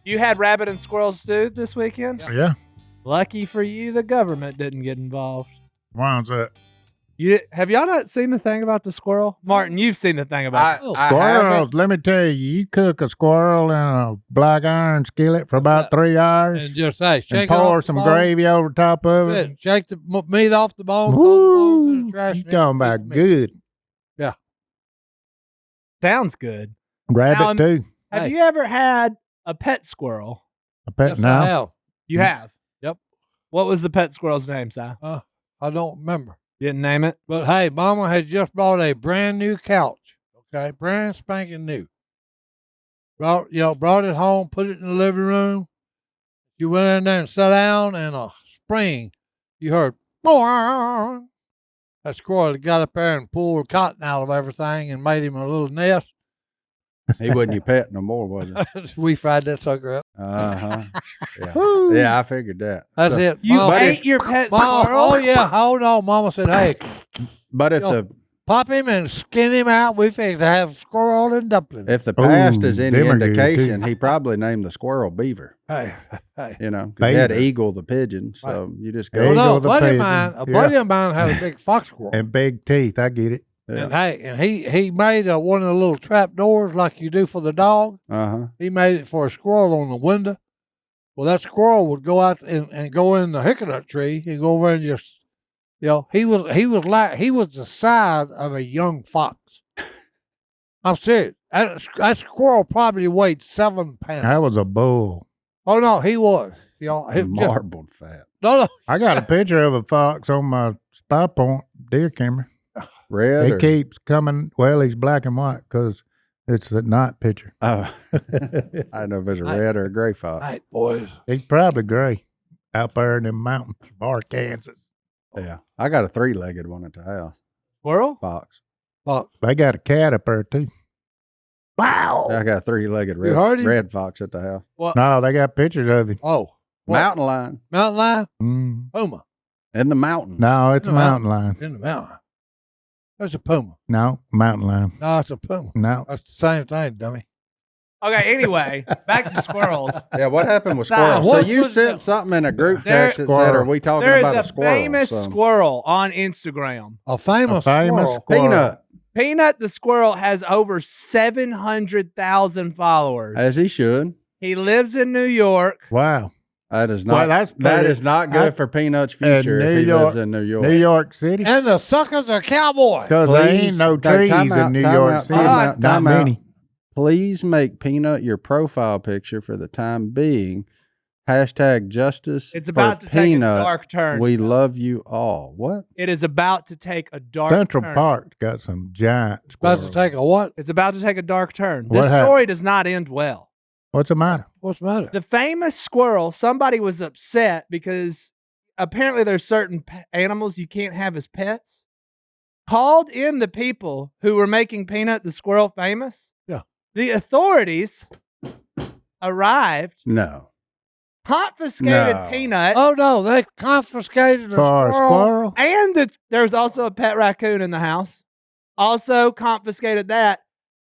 You had rabbit and squirrel stew this weekend? Yeah. Lucky for you, the government didn't get involved. Why was that? Have y'all not seen the thing about the squirrel? Martin, you've seen the thing about it. Squirrels, let me tell you cook a squirrel in a black iron skillet for about 3 hours. And just shake and it pour off some the bone. gravy over top of it. Good. Shake the meat off the bone. Throw the Woo, bones in the trash. you talking about good. Yeah. Sounds good. Rabbit Now, too. Have you ever had a pet squirrel? A pet Yes, now. I have. You have? Yep. What was the pet squirrel's name, Si? I don't remember. You didn't name it? But hey, Mama had just bought a brand new couch. Okay, brand spanking new. Brought it home, put it in the living room. You went in there and sat down, and a spring, you heard, "Boing." That squirrel had got up there and pulled cotton out of everything and made him a little nest. He wasn't your pet no more, was he? We fried that sucker up. Yeah. Yeah, I figured that. That's it. You Mama, ate your pet Mama, squirrel? oh yeah, hold on. Mama said, "Hey, But if pop him and skin him out. We fix to have squirrel and dumpling." the past is any them are good, indication, too. he probably named the squirrel Beaver. Hey. You know, 'cause he had Beaver. Eagle the pigeon, so you just go. There you Well, no, go, the buddy of pigeon. mine, a Yeah. buddy of mine had a big fox squirrel. And big teeth. I get it. And hey, and he made one of the little trap doors like you do for the dog. He made it for a squirrel on the window. Well, that squirrel would go out and go in the hickory tree and go over and just, he was the size of a young fox. I'm serious. That squirrel probably weighed 7 pounds. That was a bull. Oh no, he was. He just- Marbled fat. no. I got a picture of a fox on my spy point deer camera. Red He or, keeps coming. Well, he's black and white because it's a night picture. I don't know if it's a red or a gray fox. Hey, boys. He's probably gray out there in the mountains, Arkansas. Yeah. I got a 3-legged one at the house. Squirrel? Fox. Fox. They got a cat up there too. Wow. I got a 3-legged You heard him? red fox at the house. No, they got pictures of him. Oh. What? Mountain lion Mountain lion? Mm. Puma. in the mountain. No, it's a No, mountain lion. In the mountain. That's a puma. No, mountain lion. No, it's a puma. No. That's the same thing, dummy. Okay, anyway, back to squirrels. Yeah, what happened with Nah, squirrels? So what you was sent that? something in a group There- text that said, "Are we talking There is about a a squirrel?" famous So- squirrel on Instagram. A famous, squirrel. Peanut, Peanut the squirrel has over 700,000 followers. as he should. He lives in New York. Wow. That is Well, not. that's that pretty- is not good for Peanut's future New if he York- lives in New York. New York City. And the suckers are cowboys. Because there Please, ain't no okay, trees time out, in New time York out, City. time out, Not time out. many. Please make Peanut your profile picture for the time being. Hashtag justice. It's about for to take a Peanut. dark turn. We love you all. What? It is about to take a dark Central turn. Park's got some giant About squirrels. to take a what? It's about to take a dark turn. What This happened? story does not end well. What's the matter? What's the matter? The famous squirrel, somebody was upset because apparently there's certain animals you can't have as pets. Called in the people who were making Peanut the squirrel famous. Yeah. The authorities arrived, No. confiscated No. Peanut, Oh, no. They confiscated a For a squirrel. squirrel? and there was also a pet raccoon in the house. Also confiscated that,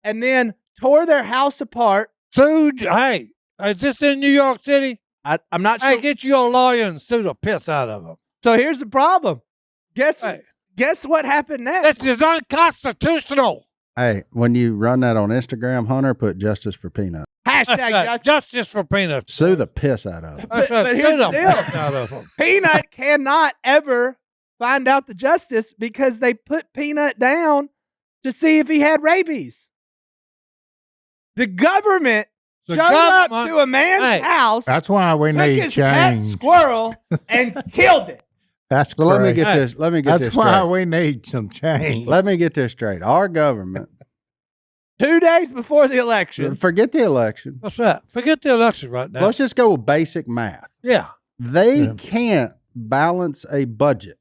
and then tore their house apart. Sued. Hey, is this in New York City? I'm not sure. Hey, get you a lawyer and sue the piss out of them. So here's the problem. Guess Hey. what happened next? This is unconstitutional. Hey, when you run that on Instagram, Hunter, put justice for Peanut. Hashtag justice. Justice for peanuts. Sue the piss out of him. That's right. but Sue here's the the deal. piss out of them. Peanut cannot ever find out the justice because they put Peanut down to see if he had rabies. The government The showed up government- to a man's Hey. house, That's why we took need his pet change. squirrel, and killed it. That's So let me great. get this. Let me get That's this why straight. we need some change. Let me get this straight. Our government, 2 days before the election. forget the election. What's that? Forget the election right now. Let's just go with basic math. Yeah. They Yeah. can't balance a budget,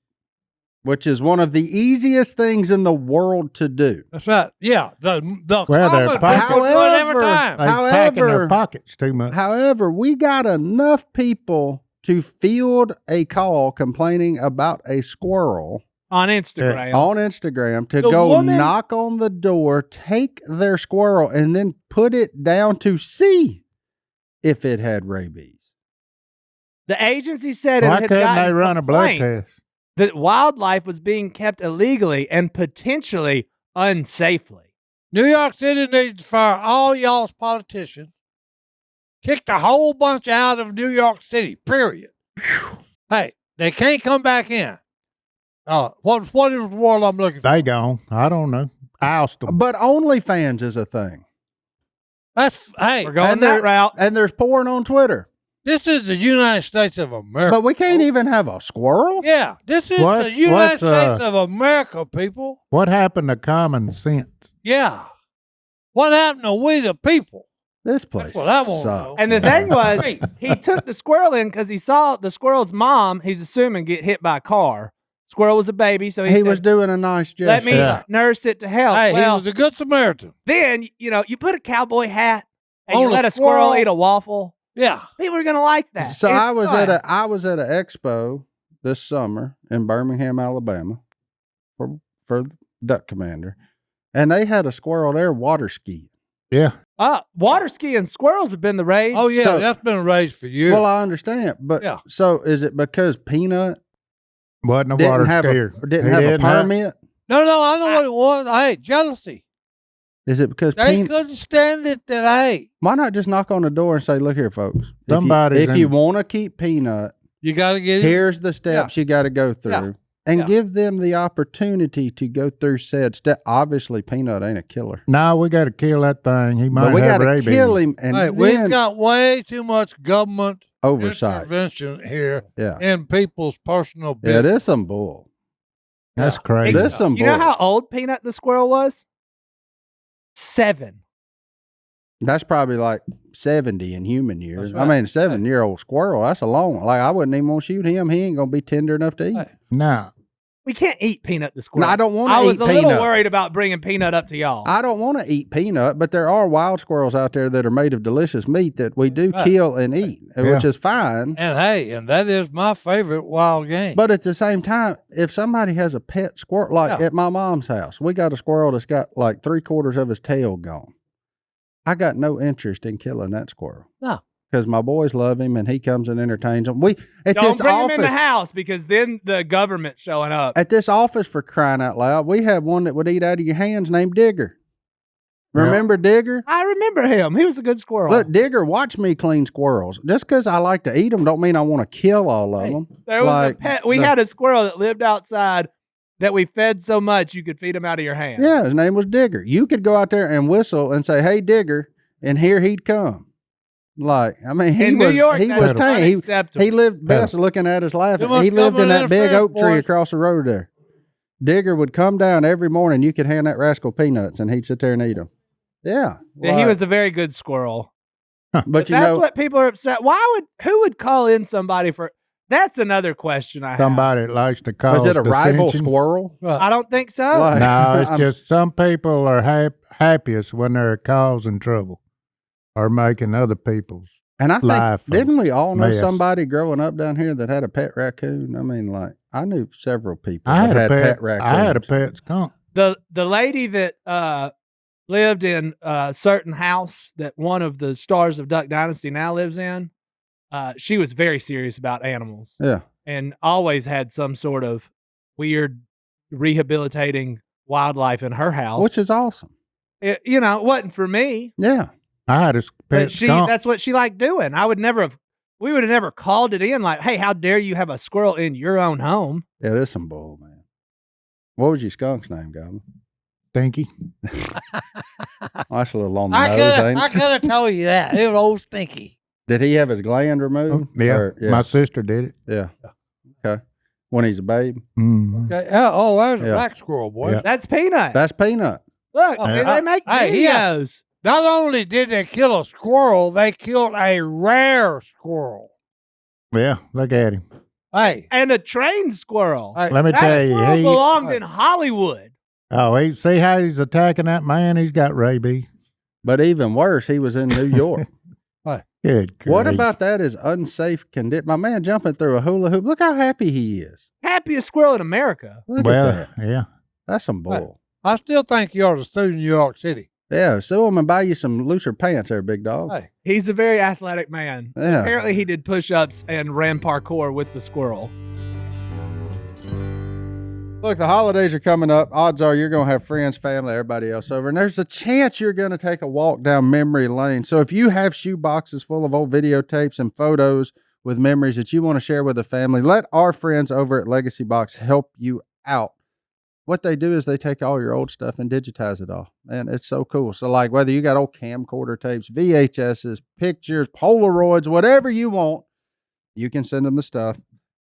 which is one of the easiest things in the world to do. That's right. Yeah. The Well, they're common pocket- people do it every However- time. They packing their However- pockets too much. However, we got enough people to field a call complaining about a squirrel On Instagram. on Instagram to The go woman- knock on the door, take their squirrel, and then put it down to sea. if it had rabies. The agency said Why it had couldn't gotten they run a blood complaints test? that wildlife was being kept illegally and potentially unsafely. New York City needs to fire all y'all's politicians. Kick the whole bunch out of New York City, period. Hey, they can't come back in. What is the word I'm looking for? They gone. I don't know. Oust them. But OnlyFans is a thing. Hey, We're going that route. And there's porn on Twitter. this is the United States of America. But we can't even have a squirrel? Yeah, this is the United States of America, people. What happened to common sense? Yeah. What happened to we the people? This place That's what I wanna sucks. know. And the thing was, he took the squirrel in because he saw the squirrel's mom, he's assuming, get hit by a car. Squirrel was a baby, so he said, was doing a nice gesture. let me nurse it to health. Hey, well, he was a good Samaritan. then, you put a cowboy hat and you On a let a squirrel squirrel. eat a waffle. Yeah. People are going to like that. So It's I was fun. at an expo this summer in Birmingham, Alabama for Duck Commander. And they had a squirrel there water skiing. Yeah. Water skiing squirrels have been the rage. Oh, yeah, So- that's been raised for years. Well, I understand, but Yeah. so is it because Peanut Wasn't a didn't water have skier. a didn't He have a didn't have- permit? No, I know what it was. Hey, jealousy. Is it because They Peanut? couldn't stand it that, hey, Why not just knock on the door and say, "Look here, folks. Somebody's If you in- want to keep Peanut, you got to get it. here's the steps you got to go through." Yeah. And Yeah. give them the opportunity to go through said step. Obviously, Peanut ain't a killer, No, we got to kill that thing. He might but we have got to rabies. kill him and Hey, we've then got way too much government oversight. intervention here Yeah, in people's personal yeah, business. it is some bull. That's crazy. This some You know bull. how old Peanut the squirrel was? 7. That's probably like 70 in human years. That's I right. mean, a 7-year-old squirrel. That's a long. Like I wouldn't even want to shoot him. He ain't gonna be tender enough to eat. Hey. No. We can't eat Peanut the squirrel. No, I don't want to I eat was a little Peanut. worried about bringing Peanut up to y'all. I don't want to eat Peanut, but there are wild squirrels out there that are made of delicious meat that we do Right. kill and eat, which is fine. And hey, and that is my favorite wild game. But at the same time, if somebody has a pet squirrel, like Yeah. at my mom's house, we got a squirrel that's got like 3/4 of his tail gone. I got no interest in killing that squirrel. No. Because my boys love him and he comes and entertains them. We at Don't this bring office, him in the house because then the government's showing up. at this office for crying out loud, we had one that would eat out of your hands named Digger. Remember Digger? I remember him. He was a good squirrel. Look, Digger, watch me clean squirrels. Just because I like to eat them don't mean I want to kill all of them. there was like a pet. We had a squirrel that lived outside that we fed so much you could feed him out of your hand. Yeah, his name was Digger. You could go out there and whistle and say, "Hey, Digger," and here he'd come. Like, I mean, he In was New York, he that's was tame. unacceptable. He lived best looking at us laughing. You must He lived in come that big interfere, oak tree boy. across the road there. Digger would come down every morning. You could hand that rascal peanuts, and he'd sit there and eat them. Yeah, Yeah, he like- was a very good squirrel. But you that's know, what people are upset. Who would call in somebody for? That's another question I have. Somebody that likes to cause was it a rival dissension. squirrel? Right. I don't think so. Like- No, it's I'm- just some people are happiest when they're causing trouble or making other people's. And I Life think, didn't we all know mess. somebody growing up down here that had a pet raccoon? I mean, like, I knew several people I that had a had pet. raccoons. I had a pet skunk. The lady that lived in a certain house that one of the stars of Duck Dynasty now lives in, she was very serious about animals Yeah. and always had some sort of weird rehabilitating wildlife in her house. Which is awesome. It wasn't for me, Yeah. I had a but pet skunk. that's what she liked doing. We would have never called it in like, hey, how dare you have a squirrel in your own home? Yeah, there's some bull, man. What was your skunk's name, Godwin? Stinky. Oh, that's a little on the nose, ain't I it? could have told you that. It was old Stinky. Did he have his gland removed? Yeah, Or- my sister did it. yeah. Okay. When he's a babe. Mhm. Okay. Oh, there's a Yeah. black squirrel, boy. Yeah. That's Peanut. That's Peanut. Look, Oh, they make hey, yeah. videos. Not only did they kill a squirrel, they killed a rare squirrel. Yeah, look at him. Hey, And a trained squirrel. hey, Let me That tell you, squirrel he. belonged in Hollywood. Oh, see how he's attacking that man? He's got rabies. But even worse, he was in New York. Good. What grief. about that is unsafe condition? My man jumping through a hula hoop. Look how happy he is. Happiest squirrel in America. Look Well, at that. yeah. That's some bull. I still think you ought to sue New York City. Yeah, sue him and buy you some looser pants there, big dog. Hey, He's a very athletic man. Yeah. Apparently, he did push-ups and ran parkour with the squirrel. Look, the holidays are coming up. Odds are you're going to have friends, family, everybody else over, and there's a chance you're going to take a walk down memory lane. So if you have shoe boxes full of old videotapes and photos with memories that you want to share with the family, let our friends over at Legacybox help you out. What they do is they take all your old stuff and digitize it all. Man, it's so cool. So like whether you got old camcorder tapes, VHSs, pictures, Polaroids, whatever you want, you can send them the stuff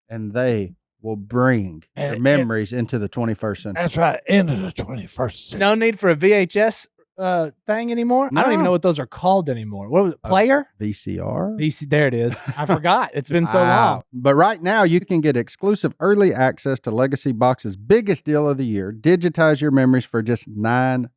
and they will bring your memories into the 21st century. that's right, into the 21st century. No need for a VHS thing anymore. I don't even know what those are called anymore. What was it? Player? VCR? VC. There it is. I forgot. It's been so long. But right now, you can get exclusive early access to Legacybox's biggest deal of the year. Digitize your memories for just $9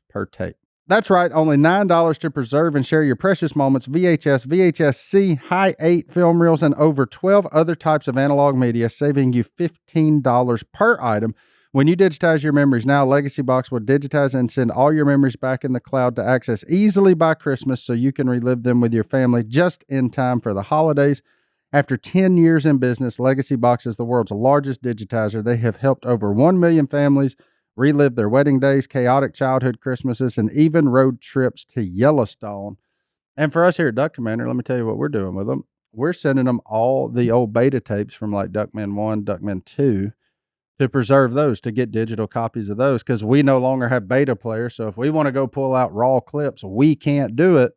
per tape. That's right, only $9 to preserve and share your precious moments, VHS, VHS-C, High 8 film reels, and over 12 other types of analog media, saving you $15 per item. When you digitize your memories now, Legacybox will digitize and send all your memories back in the cloud to access easily by Christmas so you can relive them with your family just in time for the holidays. After 10 years in business, Legacybox is the world's largest digitizer. They have helped over 1 million families relive their wedding days, chaotic childhood Christmases, and even road trips to Yellowstone. And for us here at Duck Commander, let me tell you what we're doing with them. We're sending them all the old beta tapes from like Duckman 1, Duckman 2 to preserve those, to get digital copies of those, because we no longer have beta players. So if we want to go pull out raw clips, we can't do it.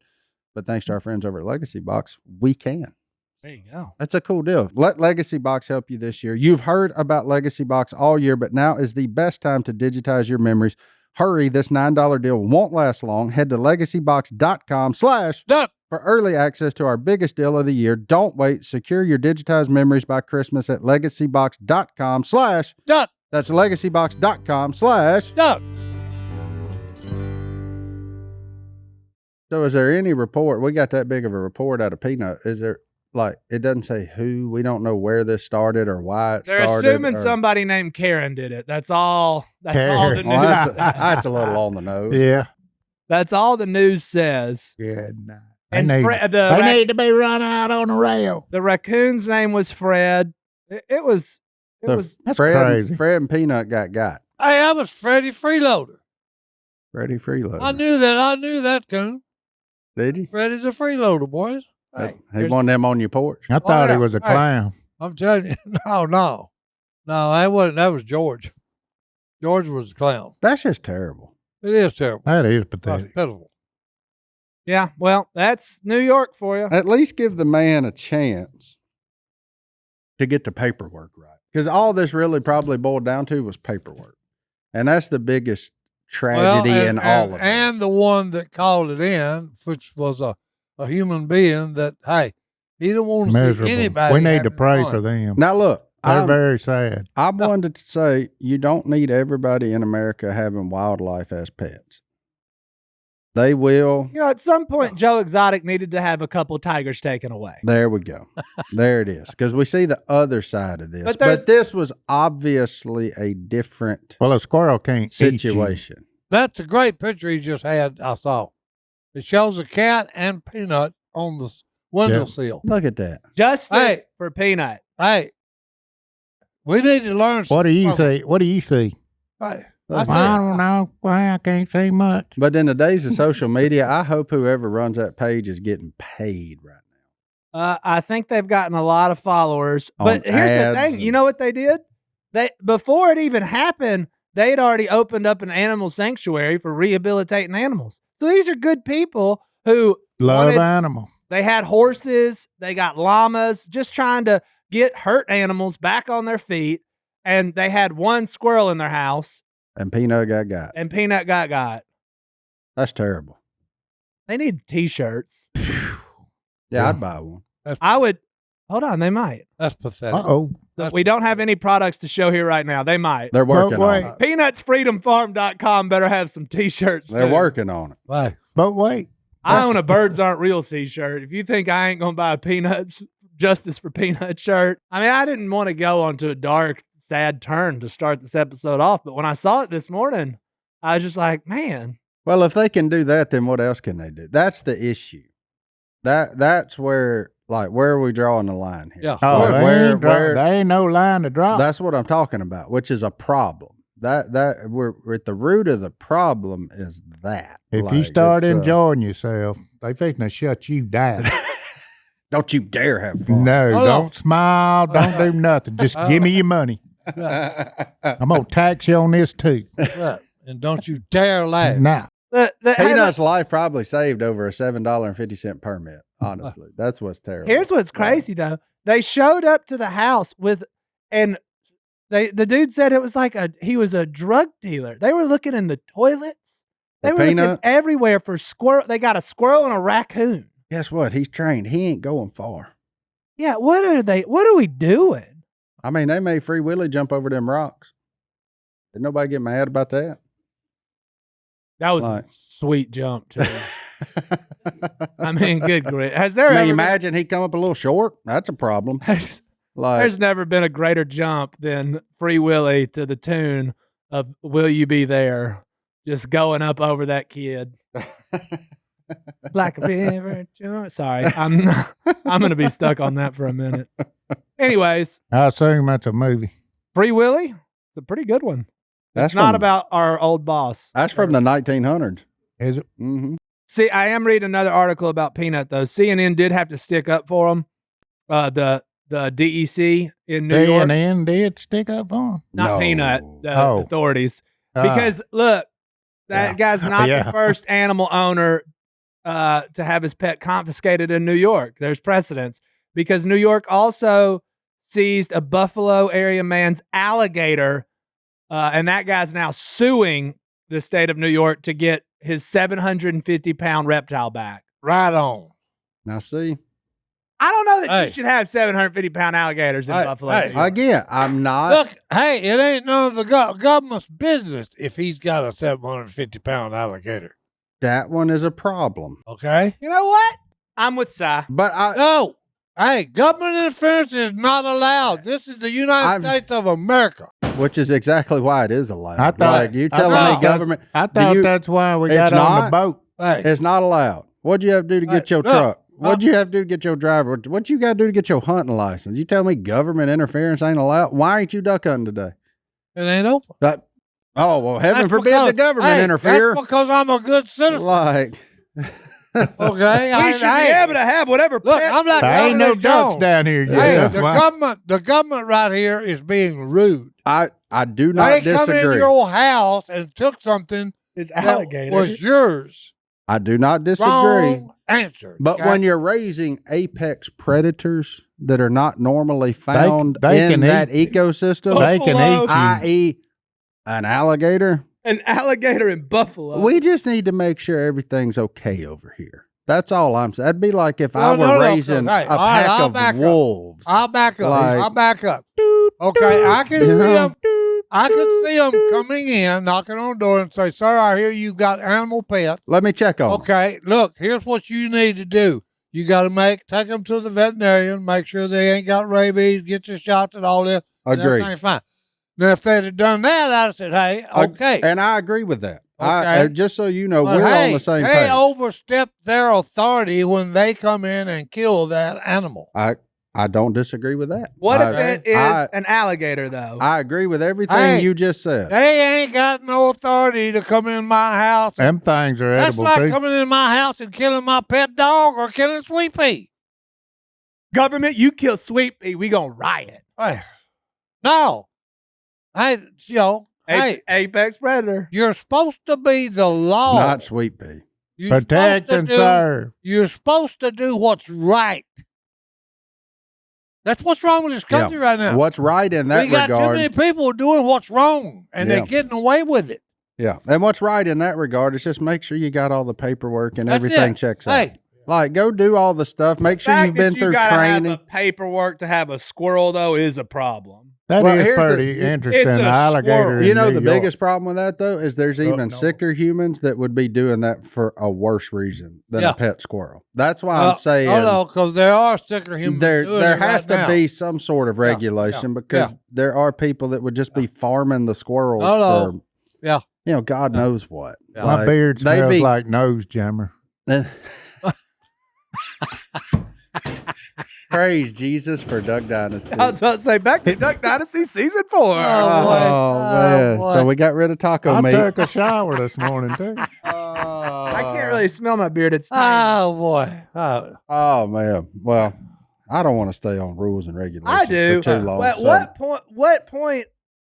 But thanks to our friends over at Legacybox, we can. There you go. That's a cool deal. Let Legacybox help you this year. You've heard about Legacybox all year, but now is the best time to digitize your memories. Hurry, this $9 deal won't last long. Head to legacybox.com/duck for early access to our biggest deal of the year. Don't wait. Secure your digitized memories by Christmas at legacybox.com/duck. That's legacybox.com/duck. So is there any report? We got that big of a report out of Peanut. Is there, like, it doesn't say who, we don't know where this started or why it They're started. assuming somebody named Karen did it. That's all. That's all the news. Well, says. that's a little on the nose. Yeah. That's all the news says. Yeah. Nah. And They need to be run out on the rail. The raccoon's name was Fred. It was. That's Fred crazy. and Peanut got. Hey, I was Freddie Freeloader. Freddie Freeloader. I knew that, coon. Did he? Freddie's a freeloader, boys. Hey, He wanted them on your porch. I thought yeah. he was a Hey. clown. I'm telling you, no, that wasn't. That was George. George was a clown. That's just terrible. It is terrible. That is That's pathetic. pitiful. Yeah. Well, that's New York for you. At least give the man a chance to get the paperwork right. Because all this really probably boiled down to was paperwork. And that's the biggest tragedy in all of it. And the one that called it in, which was a human being that, hey, he don't want to see Miserable. anybody. We need to having pray fun. for them. Now, look, They're very sad. I wanted to say you don't need everybody in America having wildlife as pets. They will. You know, at some point, Joe Exotic needed to have a couple tigers taken away. There we go. There it is. Because we see the other side of this. But But this was obviously a different Well, a squirrel can't eat you. situation. That's a great picture he just had. I saw. It shows a cat and Peanut on the windowsill. Look at that. Justice Hey. for Peanut. Hey, we need to learn. What do you from- see? What do you see? Hey, Look I at I that. don't know. Well, I can't see much. But in the days of social media, I hope whoever runs that page is getting paid right now. I think they've gotten a lot of followers. On But here's the ads thing. and- You know what they did? They before it even happened, they'd already opened up an animal sanctuary for rehabilitating animals. So these are good people who Love wanted- animal. They had horses, they got llamas, just trying to get hurt animals back on their feet. And they had one squirrel in their house, And Peanut got. and Peanut got. That's terrible. They need T-shirts. Yeah, I'd buy one. I would. Hold on, they might. that's pathetic. Uh-oh. We don't have any products to show here right now. They might. They're working on wait. it. Peanutsfreedomfarm.com better have some T-shirts. They're soon. working on it. Hey, But wait. I own a Birds Aren't Real T-shirt. If you think I ain't gonna buy a Peanuts Justice for Peanut shirt, I mean, I didn't want to go onto a dark, sad turn to start this episode off, but when I saw it this morning, I was just like, man, Well, if they can do that, then what else can they do? That's the issue. That's where, like, where are we drawing the line here? Yeah. Oh, Where- there ain't no line to drop. That's what I'm talking about, which is a problem. That we're at the root of the problem is that. If Like, you start it's, enjoying yourself, they fixing to shut you down. don't you dare have fun. No, Hold don't on. smile. Don't do nothing. Just give me your money. I'm going to tax you on this too. Right. And don't you dare laugh. Now, Peanut's life probably saved over a $7.50 permit. Honestly, that's what's terrible. Here's what's crazy though. They showed up to the house and the dude said it was like he was a drug dealer. They were looking in the toilets. They For were looking Peanut? everywhere for squirrel. They got a squirrel and a raccoon. Guess what? He's trained. He ain't going far. Yeah, what are we doing? I mean, they made Free Willy jump over them rocks. Did nobody get mad about that? That was Like- a sweet jump too. I mean, good grief. Has there I mean, ever imagine he come up a little short. That's a problem. Like, there's never been a greater jump than Free Willy to the tune of "Will You Be There," just going up over that kid. Black River. Sorry, I'm gonna be stuck on that for a minute. Anyways, I assume that's a movie. Free Willy, it's a pretty good one. That's It's not from- about our old boss. that's from the 1900s. Is it? Mm-hmm. See, I am reading another article about Peanut though. CNN did have to stick up for him. The DEC in New York, CNN did stick up on. not No. Peanut, the Oh. authorities, because look, that Yeah. guy's not Yeah. the first animal owner to have his pet confiscated in New York. There's precedents because New York also seized a Buffalo area man's alligator, and that guy's now suing the state of New York to get his 750-pound reptile back. Right on. Now, see, I don't know that Hey. you should have 750-pound alligators in Hey, Buffalo. hey. New York. again, I'm not. Look, hey, it ain't none of the government's business if he's got a 750-pound alligator. That one is a problem. Okay? You know what? I'm with Si. But No. Hey, government interference is not allowed. This is the United States of America. which is exactly why it is allowed. I thought- like you I telling thought- me government, I do thought you- that's why we It's got on not? the boat. Hey, it's not allowed. What'd you have to do to get your Hey, look, truck? What'd you have to do to get your driver? What you got to do to get your hunting license? You tell me government interference ain't allowed? Why ain't you duck hunting today? it ain't open. Oh, well, heaven That's forbid because- the government hey, interfere. That's because I'm a good citizen. Like, Okay? We should be able to have whatever Look, pets I'm like There ain't no Governor ducks Jones. down here yet. Hey, That's why. the government right here is being rude. I do They not come into disagree. your house and took something is that alligator. was yours. I do not disagree. Wrong answer. But okay? when you're raising apex predators that are not normally found they in can that eat- ecosystem, They can Buffalo. eat you. i.e., an alligator, An alligator in Buffalo. we just need to make sure everything's okay over here. That's all I'm saying. That'd be like if No, I were no, raising hey, a all right, pack I'll of back up. wolves. I'll back up. Like- I'll back up. Okay, I can see You know? them. I can see them coming in, knocking on the door, and say, "Sir, I hear you got animal pets." Let me check on 'em. Okay, look, here's what you need to do. You got to take them to the veterinarian, make sure they ain't got rabies, get your shots and all this. And Agreed. everything's fine. Now, if they'd have done that, I'd have said, "Hey, okay." And I agree with that. Okay. Just so you know, But we're hey, on the same they page. overstep their authority when they come in and kill that animal. I don't disagree with that. What if I- it is I- an alligator, though? I agree with everything Hey, you just said. They ain't got no authority to come in my house. Them things are That's edible like too. coming in my house and killing my pet dog or killing Sweet Pea. Government, you kill Sweet Pea, we gonna riot. Hey, no. Hey, hey, Apex predator. you're supposed to be the law. Not Sweet Pea. You're Protect supposed to and do- serve. You're supposed to do what's right. That's what's wrong with this country right now. What's right in that we got too regard? many people doing what's wrong, and Yeah. they're getting away with it. Yeah. And what's right in that regard is just make sure you got all the paperwork and That's everything it. checks out. Hey, Like, go do all the stuff. Make sure Fact you've been that through you gotta training. have a paperwork to have a squirrel, though, is a problem. That Well, is here's the- pretty it's interesting. a The alligator. squirrel. in You know, New the York. biggest problem with that, though, is there's even no. sicker humans that would be doing that for a worse reason than Yeah. a pet squirrel. That's why I'm saying no, because there are sicker humans. there doing there it has right to now. be some sort of regulation because there are people that would just be farming the squirrels Hello. for Yeah. God knows what. Yeah. My Like, beard they'd smells be- like nose jammer. Praise Jesus for Duck Dynasty. I was about to say back to Duck Dynasty season 4. Oh, man. boy. So we got rid of taco I meat. took a shower this morning, too. I can't really smell my beard. It's Oh, boy. Oh. Oh, man. Well, I don't want to stay on rules and regulations I do. for too long. But so- what point?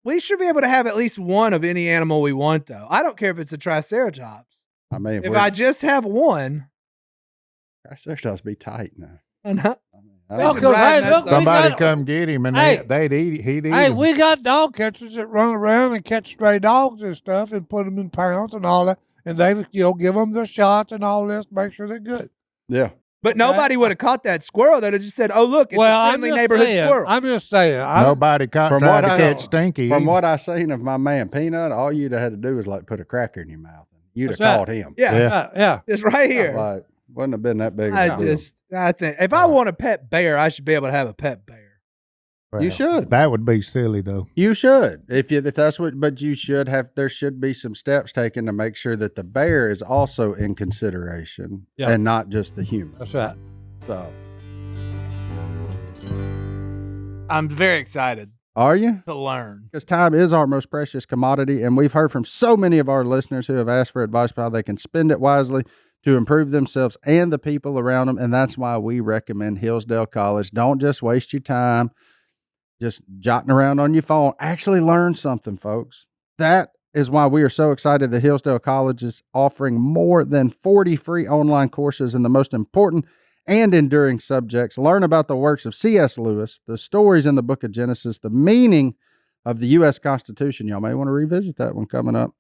We should be able to have at least one of any animal we want, though. I don't care if it's a triceratops. I mean, If I just have one, Triceratops be tight now. and I- Well, can 'cause, ride hey, that look, sucker. Somebody got- come get him, and Hey. they'd eat. He'd eat Hey, him. we got dog catchers that run around and catch stray dogs and stuff and put them in pounds and all that. And they, give them their shots and all this, make sure they're good. Yeah. but nobody would have caught that squirrel. They'd have just said, "Oh, look, it's a friendly neighborhood squirrel." I'm just saying. Nobody tried From to what I- catch Stinky. From what I seen of my man Peanut, all you'd have had to do is like put a cracker in your mouth. You'd have That's caught him. yeah, Yeah. it's right here. Like, wouldn't have been that big of I a deal. think if I want a pet bear, I should be able to have a pet bear. You should. That would be silly, though. You should. If that's what, but you should have, there should be some steps taken to make sure that the bear is also in consideration and not just the human. That's right. So, I'm very excited are you? to learn. Because time is our most precious commodity, and we've heard from so many of our listeners who have asked for advice about how they can spend it wisely to improve themselves and the people around them, and that's why we recommend Hillsdale College. Don't just waste your time just jotting around on your phone. Actually learn something, folks. That is why we are so excited that Hillsdale College is offering more than 40 free online courses in the most important and enduring subjects. Learn about the works of C.S. Lewis, the stories in the book of Genesis, the meaning of the U.S. Constitution. Y'all may want to revisit that one coming up.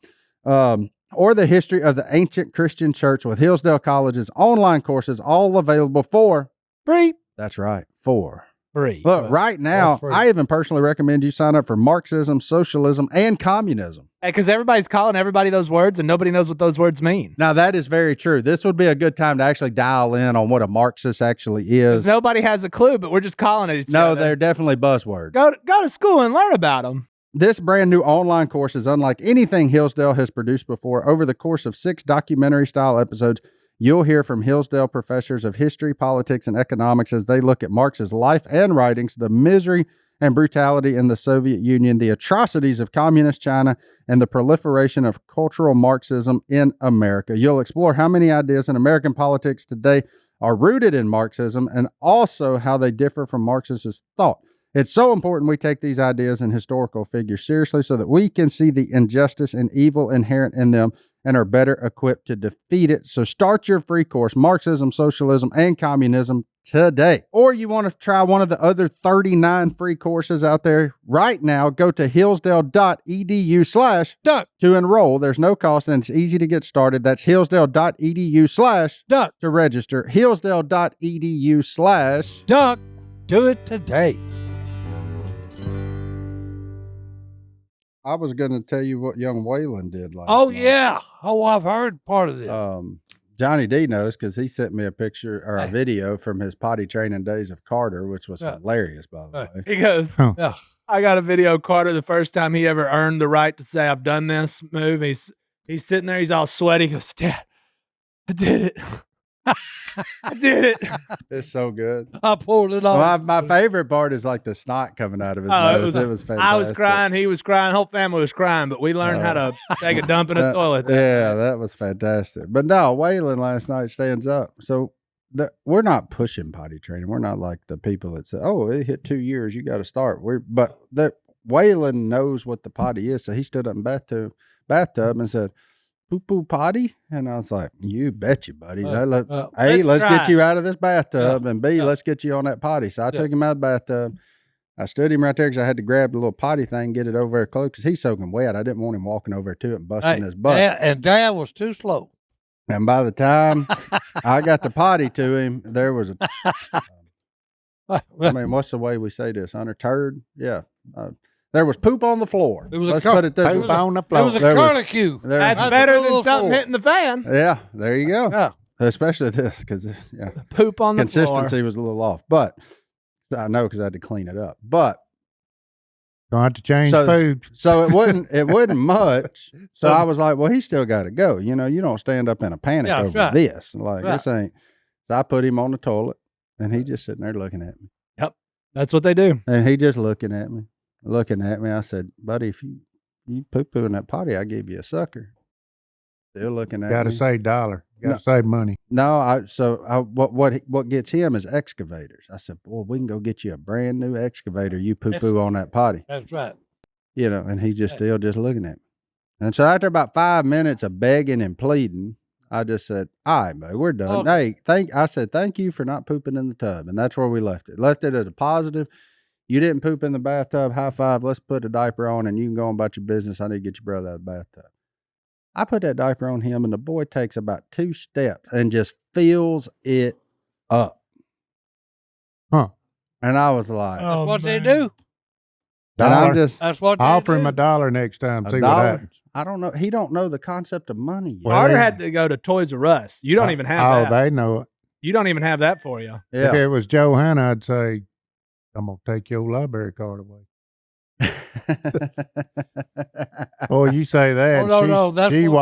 Or the history of the ancient Christian church with Hillsdale College's online courses, all available for Free. That's right, for Free. Look, right now, free. I even personally recommend you sign up for Marxism, socialism, and communism. Because everybody's calling everybody those words, and nobody knows what those words mean. Now, that is very true. This would be a good time to actually dial in on what a Marxist actually is. 'Cause nobody has a clue, but we're just calling it each No, other. they're definitely buzzwords. Go to school and learn about them. This brand new online course is unlike anything Hillsdale has produced before. Over the course of 6 documentary-style episodes, you'll hear from Hillsdale professors of history, politics, and economics as they look at Marx's life and writings, the misery and brutality in the Soviet Union, the atrocities of communist China, and the proliferation of cultural Marxism in America. You'll explore how many ideas in American politics today are rooted in Marxism and also how they differ from Marxist thought. It's so important we take these ideas and historical figures seriously so that we can see the injustice and evil inherent in them and are better equipped to defeat it. So start your free course, Marxism, Socialism, and Communism, today. Or you want to try one of the other 39 free courses out there right now, go to hillsdale.edu/ Duck. to enroll. There's no cost and it's easy to get started. That's hillsdale.edu/ Duck. to register. hillsdale.edu/ Duck. Do it today. I was going to tell you what young Waylon did last Oh, night. yeah. Oh, I've heard part of this. Johnny D knows because he sent me a picture or a video from his potty training days of Carter, which was hilarious, by the way. He goes, Yeah. I got a video of Carter the first time he ever earned the right to say, I've done this move. He's sitting there, he's all sweaty. He goes, Dad, I did it. I did it. It's so good. I pulled it off. My favorite part is like the snot coming out of his Oh, nose. It was fantastic. I was crying. He was crying. Whole family was crying, but we learned how to take a dump in a toilet. Yeah, that was fantastic. But no, Waylon last night stands up. So we're not pushing potty training. We're not like the people that say, "Oh, it hit 2 years, you got to start." But Waylon knows what the potty is, so he stood up in bathtub and said, "Poo-poo potty?" And I was like, "You betcha, buddy. Let's get you out of this bathtub, and B, let's get you on that potty." So I took him out of the bathtub. I stood him right there because I had to grab the little potty thing, get it over there close because he's soaking wet. I didn't want him walking over to it and busting his butt. And Dad was too slow. And by the time I got the potty to him, there was what's the way we say this? Under turd? Yeah. There was poop on the floor. Let's put it this way. on the It floor. was a There was- curlicue. That's That's better a than little something floor. hitting the fan. Yeah, there you go. Yeah. Especially this because Poop on the consistency floor. was a little off. But I know because I had to clean it up. But Gonna have to change So- food. So it wasn't much. So I was like, well, he still got to go. You know, you don't stand up in a panic Yeah, over right. this. Like, Right. this ain't. So I put him on the toilet, and he just sitting there looking at me. That's what they do. And he just looking at me. I said, buddy, if you poo-poo in that potty, I give you a sucker. Still looking at Got to me. save dollar. Got to save money. No, what gets him is excavators. I said, boy, we can go get you a brand new excavator. You poo-poo on that potty. That's right. You know, and he just still just looking at me. And so after about 5 minutes of begging and pleading, I just said, all right, buddy, we're done. Okay. Hey, I said, thank you for not pooping in the tub. And that's where we left it. Left it at a positive. You didn't poop in the bathtub. High five. Let's put a diaper on and you can go on about your business. I need to get your brother out of the bathtub. I put that diaper on him and the boy takes about 2 steps and just fills it up. Huh. And I was like, That's what they do. and I'm Dollar. just That's what they Offer do. him $1 next time. a See what dollar. happens. I don't know. He don't know the concept of money yet. Well, Carter they- had to go to Toys R Us. You don't even have that. They know it. You don't even have that for you. If it was Johanna, I'd say, I'm going to take your library card away. Boy, you say that. Oh, no, that's she what-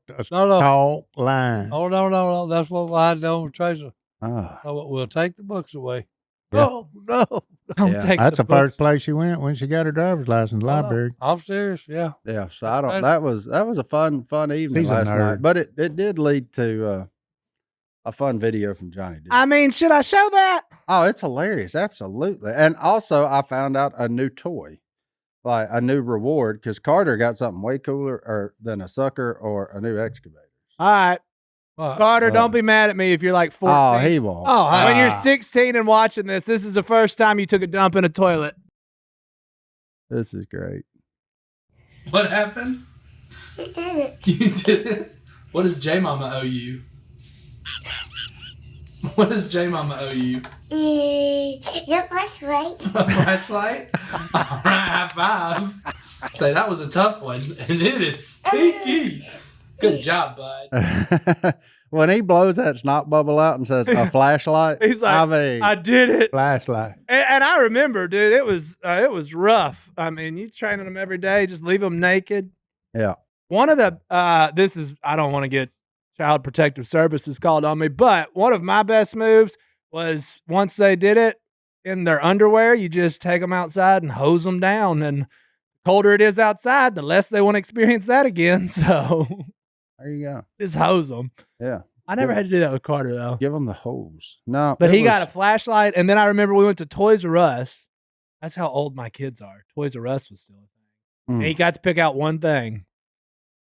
walked a No. tall line. Oh, no. That's what I don't, Tracer. Ah. Oh, we'll take the books away. Yeah. Oh, no. Don't Yeah. take That's the books. first place she went when she got her driver's license, Oh, library. no. I'm serious. Yeah. Yeah, so I don't. That was a fun evening She's a last nerd. night, but it did lead to a fun video from Johnny D. I mean, should I show that? Oh, it's hilarious, absolutely. And also, I found out a new toy, like a new reward, because Carter got something way cooler than a sucker or a new excavator. All right. Carter, What? don't be mad at me if you're like 14. Oh, he won't. Oh, hey. When you're 16 and watching this is the first time you took a dump in a toilet. This is great. What happened? You did it. You did it? What does J Mama owe you? What does J Mama owe you? Your first right. Flashlight? All right, high five. Say that was a tough one, and it is stinky. Good job, bud. When he blows that snot bubble out and says a flashlight, He's like, I mean, I did it. Flashlight. And I remember, dude, it was rough. I mean, you training them every day, just leave them naked. yeah. One of the I don't want to get Child Protective Services called on me, but one of my best moves was once they did it in their underwear, you just take them outside and hose them down. And the colder it is outside, the less they want to experience that again. So There you go. just hose them. Yeah. I never had to do that with Carter though. Give him the hose. No, But it he got a was- flashlight, and then I remember we went to Toys R Us. That's how old my kids are. Toys R Us was still a thing. And he got to pick out one thing: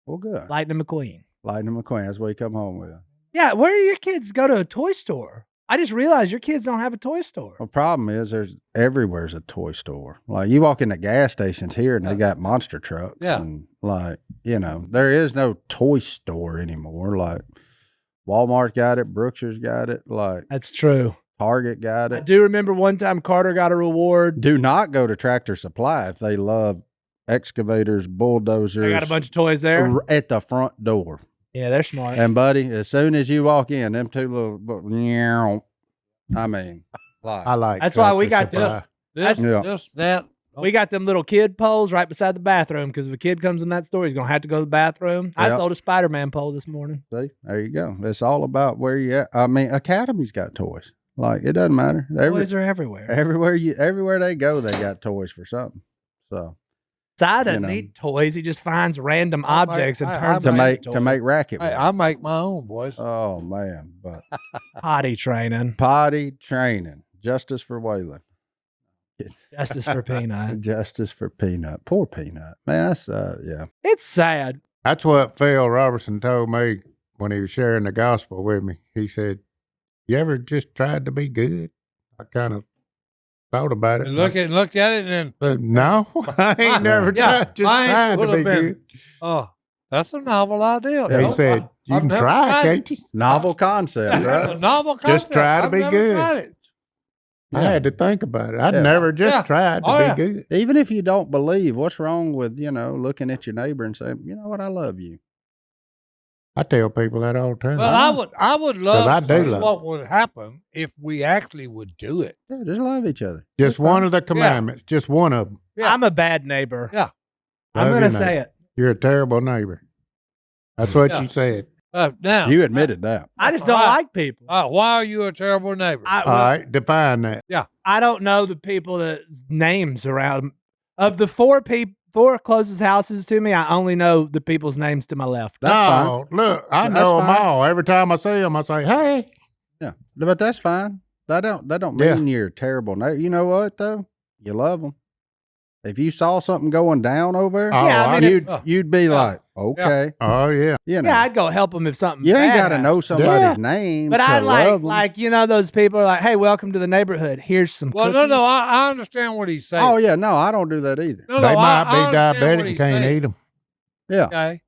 Well, good. Lightning McQueen. Lightning McQueen. That's what he come home with. Yeah, where do your kids go to a toy store? I just realized your kids don't have a toy store. Well, problem is there's everywhere's a toy store. Like you walk into gas stations here and they got monster trucks. Yeah. And like, you know, there is no toy store anymore. Like Walmart got it, Brookshire's got it, like That's true. Target got I it. do remember one time Carter got a reward. Do not go to Tractor Supply if they love excavators, bulldozers. I got a bunch of toys there. at the front door. Yeah, they're smart. And buddy, as soon as you walk in, them two little, I mean, like, I like That's why we Tractor got Supply. This, Yeah. this, that. We got them little kid poles right beside the bathroom because if a kid comes in that store, he's going to have to go to the bathroom. I Yeah. sold a Spider-Man pole this morning. see, there you go. It's all about where you at. I mean, Academy's got toys. Like it doesn't matter. Toys are everywhere. Everywhere they go, they got toys for something. So Si doesn't know. need toys. He just finds random I might- objects and I- turns I them might- into to toys. make racket. Hey, with. I make my own, boys. Oh man, but Potty training. potty training, justice for Waylon, Justice for Peanut. justice for Peanut. Poor Peanut, man. That's yeah. It's sad. That's what Phil Robertson told me when he was sharing the gospel with me. He said, "You ever just tried to be good?" I kind of thought about it. And looked at it, and then But no, I ain't never Yeah, tried. Just mine trying to would've be been- good. oh, that's a novel idea. Yeah, He No, said, "You I've can never try, tried can't you?" Novel concept, That's a right? novel concept. Just try to I've be never good. tried it. I had to think about it. I'd Yeah. never just Yeah. tried to Oh, be yeah. good. Even if you don't believe, what's wrong with looking at your neighbor and saying, you know what, I love you. I tell people that all the time. Well, I would love I to do see love what would happen if we actually would do it. Yeah, just love each other. Just one of the commandments. Just one of them. Yeah. I'm a bad neighbor. Yeah. I'm Love going your to say neighbor. it. You're a terrible neighbor. That's what Yeah. you said. Now, You admitted that. I just don't Right. like people. why are you a terrible neighbor? I, All right, define that. I don't know the people that's names around. Of the four closest houses to me, I only know the people's names to my left. That's fine. No, look, I That's know them fine. all. Every time I see them, I say, "Hey." Yeah, but that's fine. That don't Yeah. mean you're a terrible neighbor. You know what though? You love them. If you saw something going down over there, Oh, Yeah, I mean, you'd be like, okay, Oh yeah. you know. Yeah, I'd go help them if something. You ain't bad got to happened. know somebody's name, But to I love 'em. like those people are like, hey, welcome to the neighborhood. Here's some. Well, cookies. no, I understand what he's saying. Oh yeah, no, I don't do that either. No, They might I be understand what diabetic and he's can't saying, eat them. Yeah, Okay,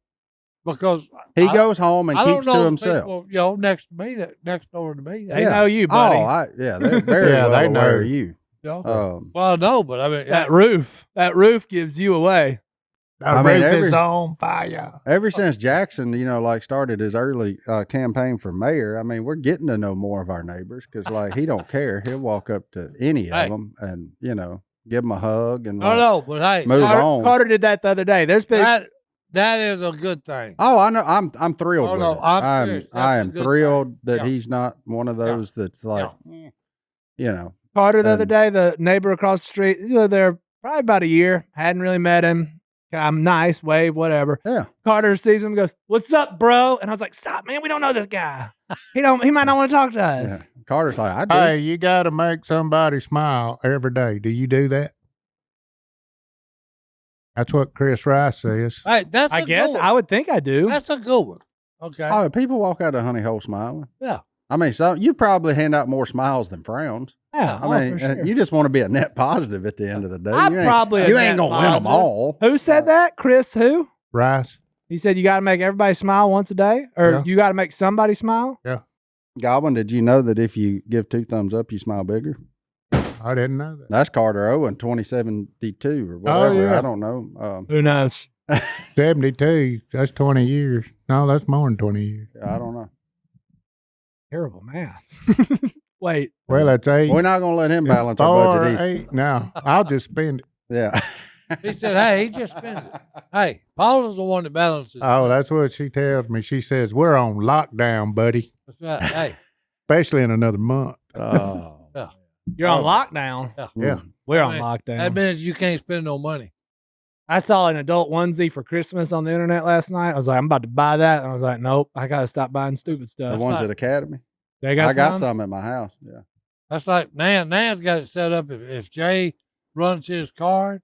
because he I- goes home and I don't keeps know to the himself. people, next to me, that next door to me. They know you, buddy. Oh, they're very Yeah, well they aware know. of you. Well, no, but I mean, that roof gives you away. The I mean, roof is on fire. Ever since Jackson, started his early campaign for mayor, I mean, we're getting to know more of our neighbors because, he don't care. He'll walk up to any Hey. of them and, give them a hug and no, but hey, move on. Carter did that the other day. There's been that is a good thing. Oh, I know. I'm thrilled Oh, with no, it. I'm serious. That's I a am good thrilled thing. that Yeah. he's not one of those that's like, Carter the other and- day, the neighbor across the street. He lived there probably about a year. Hadn't really met him. I'm nice, wave, whatever. Yeah. Carter sees him and goes, "What's up, bro?" And I was like, "Stop, man. We don't know this guy. He might not want to talk to Yeah. us." Carter's like, I do. Hey, you got to make somebody smile every day. Do you do that? That's what Chris Rice says. Hey, that's I a guess good one. I would think I do. That's a good one. Okay. Oh, people walk out of Honey Hole smiling. Yeah. I mean, so you probably hand out more smiles than frowns. Yeah, I mean, for sure. you just want to be a net positive at the end of the day. I'm You ain't- probably a you net ain't gonna win them positive. all. Who said that? Chris who? Rice. He said you got to make everybody smile once a day, or Yeah. you got to make somebody smile. Godwin, did you know that if you give 2 thumbs up, you smile bigger? I didn't know that. That's Carter Owen, 2072 or whatever. yeah. I don't know. Who knows? 72. That's 20 years. No, that's more than 20 years. I don't know. Terrible math. Wait. Well, that's 8. We're not going to let him balance our 4, budget either. 8. No, I'll just spend it. Yeah. He said, "Hey, he just spent it." Hey, Paula's the one that balances. Oh, that's what she tells me. She says, we're on lockdown, buddy, That's right. Hey, especially in another month. Oh. You're on lockdown. Yeah. We're I on mean, lockdown. that means you can't spend no money. I saw an adult onesie for Christmas on the internet last night. I was like, I'm about to buy that. And I was like, nope, I got to stop buying stupid The stuff. ones not- at Academy? They got I got some? some at my house. Yeah. That's like Nan's got it set up. If Jay runs his card,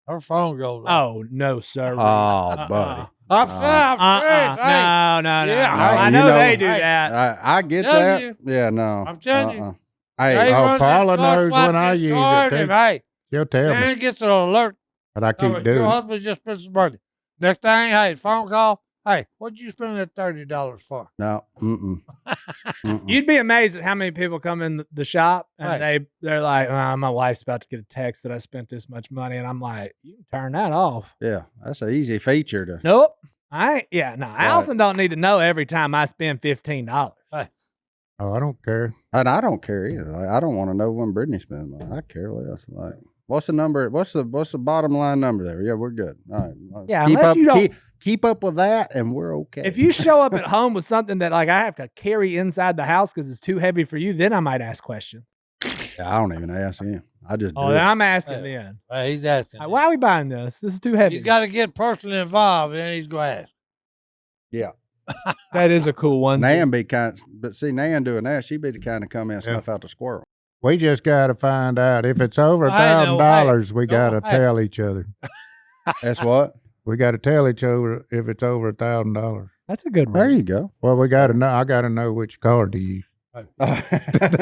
her phone goes off. Oh, no, sir. Oh, buddy. I'm serious. Hey, No. Yeah, I you know know- they do Hey, that. I get Telling that. you. Yeah, no. I'm telling you. Hey, Jay Oh, runs his Paula card, knows swipes when I his use it, card, too. and hey, She'll tell me, Nan gets an alert. but I keep doing Your it. husband just spent some money. Next thing, hey, phone call. Hey, what'd you spend that $30 for? no. Mm-mm. Mm-mm. You'd be amazed at how many people come in the shop and Right. they're like, my wife's about to get a text that I spent this much money. And I'm like, you can turn that off. Yeah, that's an easy feature to. Nope. Allison don't need to know every time I spend $15. Hey, Oh, I don't care. And I don't care either. Like, I don't want to know when Brittany spends money. I care less. Like, what's the number? What's the bottom line number there? Yeah, we're good. All right. Yeah, keep unless up. you don't- Keep up with that, and we're okay. If you show up at home with something that like I have to carry inside the house because it's too heavy for you, then I might ask questions. Yeah, I don't even ask him. I just do Oh, then it. I'm asking Hey. then. hey, he's asking. Like, why are we buying this? This is too heavy. He's got to get personally involved, and then he's going to ask. Yeah, That is a cool one. Nan be kind, but see, Nan doing that, she be the kind to come in and snuff out the squirrel. We just got to find out if it's over I know. $1,000. Hey, We no, got to hey. tell each other. That's what. We got to tell each other if it's over $1,000. That's a good one. There you go. Well, we got to know. I got to know which card to use.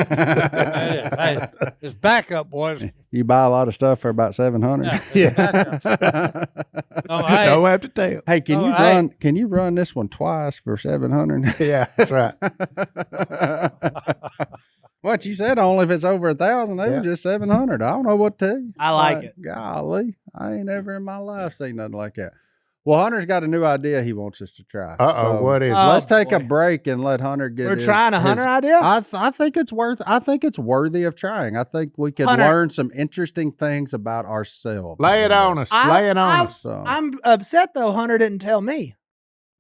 Hey, it's backup, boys. You buy a lot of stuff for about $700. Yeah. Oh, hey, Don't have to tell. Hey, can Oh, you hey. run? Can you run this one twice for $700? Yeah, that's right. What you said? Only if it's over 1,000. They Yeah. was just 700. I don't know what to tell you. I like it. Golly, I ain't ever in my life seen nothing like that. Well, Hunter's got a new idea he wants us to try. Uh-oh, what is it? Let's take a boy. break and let Hunter get We're trying a Hunter idea? I think it's worthy of trying. I think we could Hunter. learn some interesting things about ourselves. Lay it on us. Lay it on us. So, I'm upset though Hunter didn't tell me.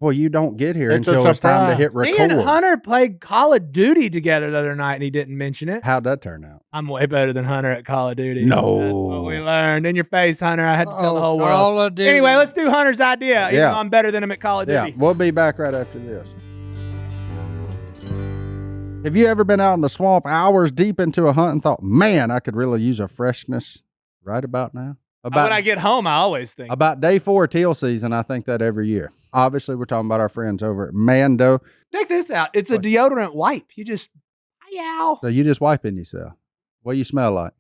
well, you don't get here It's a until it's time to surprise. hit record. Me and Hunter played Call of Duty together the other night and he didn't mention it. How'd that turn out? I'm way better than Hunter at Call of Duty. No. That's what we learned. In your face, Hunter. I had to tell the whole world. Call of Duty. Anyway, let's do Hunter's idea. Even Yeah. though I'm better than him at Call of Yeah, Duty. we'll be back right after this. Have you ever been out in the swamp hours deep into a hunt and thought, man, I could really use a freshness right about now? When I get home, I always think. About day 4 teal season, I think that every year. Obviously, we're talking about our friends over at Mando. Check this out. It's a deodorant wipe. You just, yow. So you just wiping yourself. What do you smell like?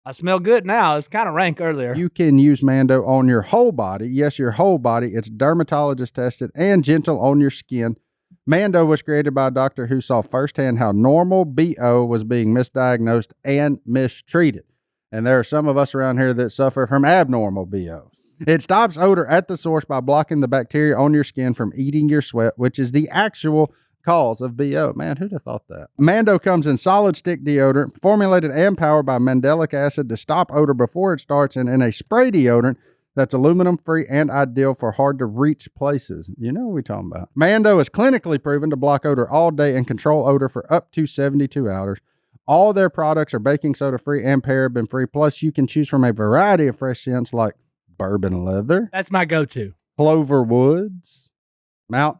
I smell good now. It's kind of rank earlier. You can use Mando on your whole body. Yes, your whole body. It's dermatologist tested and gentle on your skin. Mando was created by a doctor who saw firsthand how normal BO was being misdiagnosed and mistreated. And there are some of us around here that suffer from abnormal BO. It stops odor at the source by blocking the bacteria on your skin from eating your sweat, which is the actual cause of BO. Man, who'd have thought that? Mando comes in solid stick deodorant, formulated and powered by mandelic acid to stop odor before it starts, and in a spray deodorant that's aluminum-free and ideal for hard-to-reach places. You know what we're talking about. Mando is clinically proven to block odor all day and control odor for up to 72 hours. All their products are baking soda-free and paraben-free, plus you can choose from a variety of fresh scents like bourbon leather, That's my go-to. Clover Woods, Mount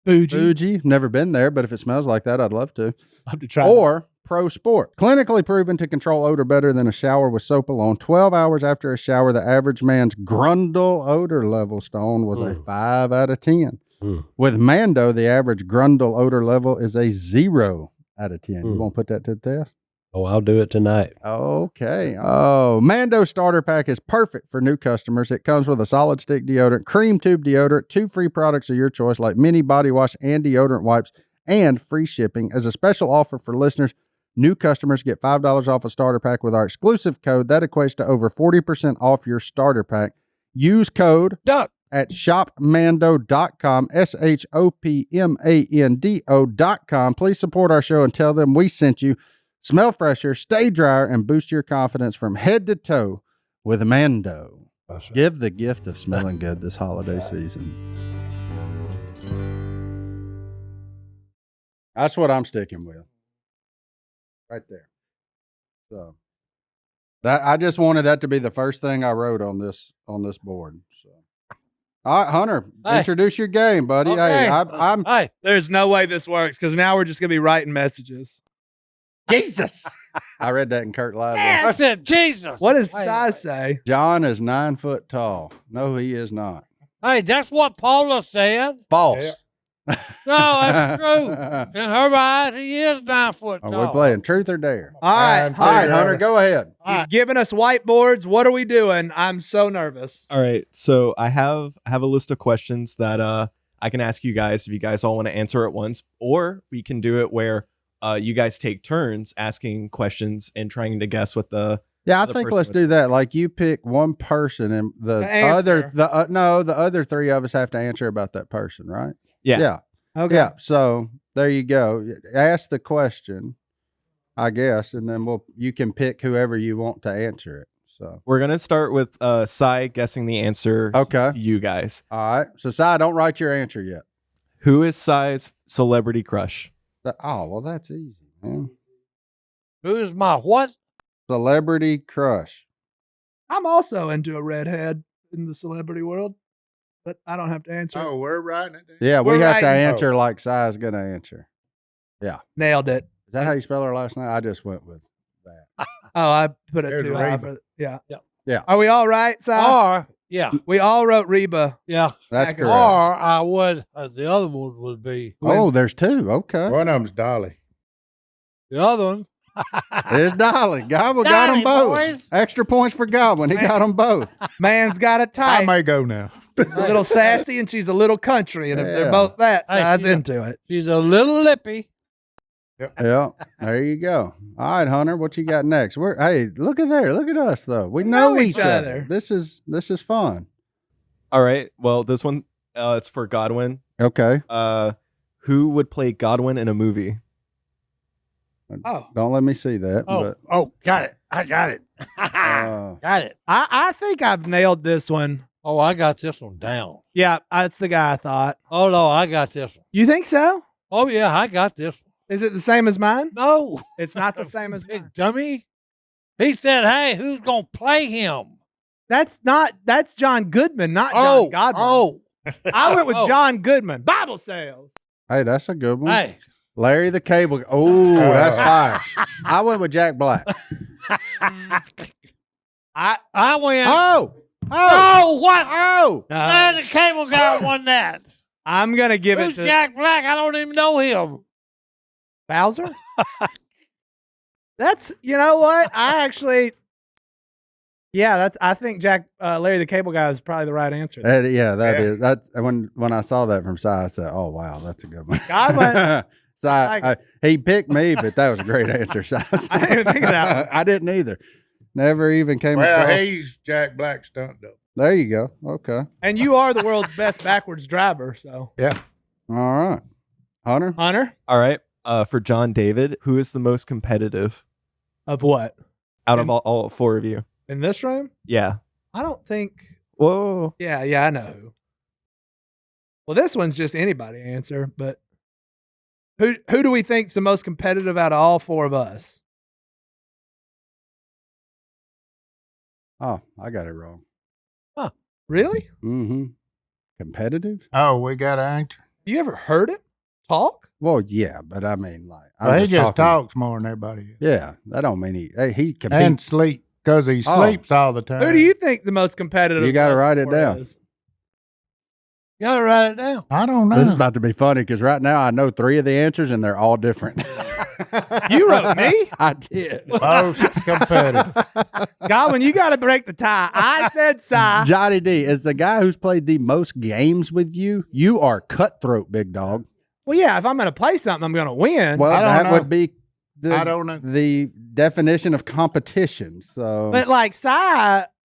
Fuji. Fuji. Never been there, but if it smells like that, I'd love to. Love to try. Or Pro Sport. Clinically proven to control odor better than a shower with soap alone. 12 hours after a shower, the average man's Grundle odor level stone was a 5 out of 10. With Mando, the average Grundle odor level is a 0 out of 10. You want to put that to the test? Oh, I'll do it tonight. Okay. Oh, Mando starter pack is perfect for new customers. It comes with a solid stick deodorant, cream tube deodorant, 2 free products of your choice like mini body wash and deodorant wipes, and free shipping. As a special offer for listeners, new customers get $5 off a starter pack with our exclusive code. That equates to over 40% off your starter pack. Use code Duck. at shopmando.com, shopmando.com. Please support our show and tell them we sent you. Smell fresher, stay drier, and boost your confidence from head to toe with Mando. Give the gift of smelling good this holiday season. That's what I'm sticking with. Right there. So that I just wanted that to be the first thing I wrote on this board. So, all right, Hunter, introduce your game, buddy. Okay. Hey, I'm Hey, There's no way this works because now we're just going to be writing messages. Jesus. I read that in Kurt Lively. I said Jesus. What does Hey, size say? John is 9 foot tall. No, he is not. Hey, that's what Paula said. False. No, that's true. In her eyes, he is 9 foot tall. Are we playing truth or dare? All right. Fine. All right, Hunter, go ahead. You've given us whiteboards. What are we doing? I'm so nervous. All right, so I have a list of questions that I can ask you guys if you guys all want to answer at once, or we can do it where you guys take turns asking questions and trying to guess what the Yeah, I the think person let's would do that. Like you pick one person, and the answer. other 3 of us have to answer about that person, right? Yeah. Yeah. Okay. Yeah. So there you go. Ask the question, I guess, and then you can pick whoever you want to answer it. So We're gonna start with Sai guessing the answer. Okay. to you guys. all right. So Si, don't write your answer yet. Who is Sai's celebrity crush? Oh, well, that's easy, man. Who is my what? Celebrity crush. I'm also into a redhead in the celebrity world, but I don't have to answer. Oh, we're writing it down. Yeah, we We're have to writing- answer like Si's going to answer. Nailed it. Is that how you spell her last name? I just went with that. Oh, I put it There's too high. Reba. Yeah. Yep. Yeah. Are we all right, Si? Or, yeah, We all wrote Reba. yeah. That's Or- correct. Or I would, the other one would be, Oh, there's 2. Okay. One of them's Dolly. the other one. There's Dolly. Godwin got them Dolly, both. boys. Extra points for Godwin. He got them both. Man's got a I type. may go now. She's a little sassy and she's a little country. And if Yeah. they're both that, Hey, Si's she's a- into it. She's a little lippy. Yeah. There you go. All right, Hunter, what you got next? Hey, look at there. Look at us though. We know each other. This is fun. All right. Well, this one, it's for Godwin. Okay. Who would play Godwin in a movie? Oh. Don't let me see that. Got it. I got it. Got it. I think I've nailed this one. Oh, I got this one down. Yeah, that's the guy I thought. Oh, no, I got this one. You think so? Oh, yeah, I got this one. Is it the same as mine? No. It's not the same as Big mine. dummy. He said, hey, who's going to play him? That's John Goodman, not John Godwin. Oh. I went with John Goodman. Bible sales. Hey, that's a good one. Hey. Larry the Cable. Oh, that's fire. I went with Jack Black. I went. Oh, what? Oh. Man, the cable guy won that. I'm going to give Who's it to Jack Black? I don't even know him. Bowser. That's, you know what? I actually, I think Larry the Cable Guy is probably the right answer. That is. That when I saw that from Si, I said, "Oh wow, that's a good one." Godwin. Si, he picked me, but that was a great answer. Si. I didn't even think of that one. I didn't either. Never even came Well, across. he's Jack Black stunt double. There you go. Okay. And you are the world's best backwards driver, so. Yeah. All right. Hunter? All right. For John David, who is the most competitive Of what? out of all four of you? In this room? Yeah. I don't think. Whoa. Yeah, I know who. Well, this one's just anybody answer, but who do we think's the most competitive out of all four of us? Oh, I got it wrong. Huh. Really? Mm-hmm. Competitive? Oh, we got an answer. You ever heard him talk? Well, yeah, but I mean, like, Well, he just talking- talks more than everybody else. Yeah, that don't mean he competes. And sleep, because he sleeps all the time. Who do you think the most competitive? You gotta of us write it four down. is? You got to write it down. I don't know. This is about to be funny because right now I know 3 of the answers and they're all different. You wrote me? I did. Most competitive. Godwin, you got to break the tie. I said Si. Johnny D is the guy who's played the most games with you. You are cutthroat, big dog. Well, yeah, if I'm going to play something, I'm going to win. Well, I don't that know. would be I don't know. the definition of competition. So, But like Si,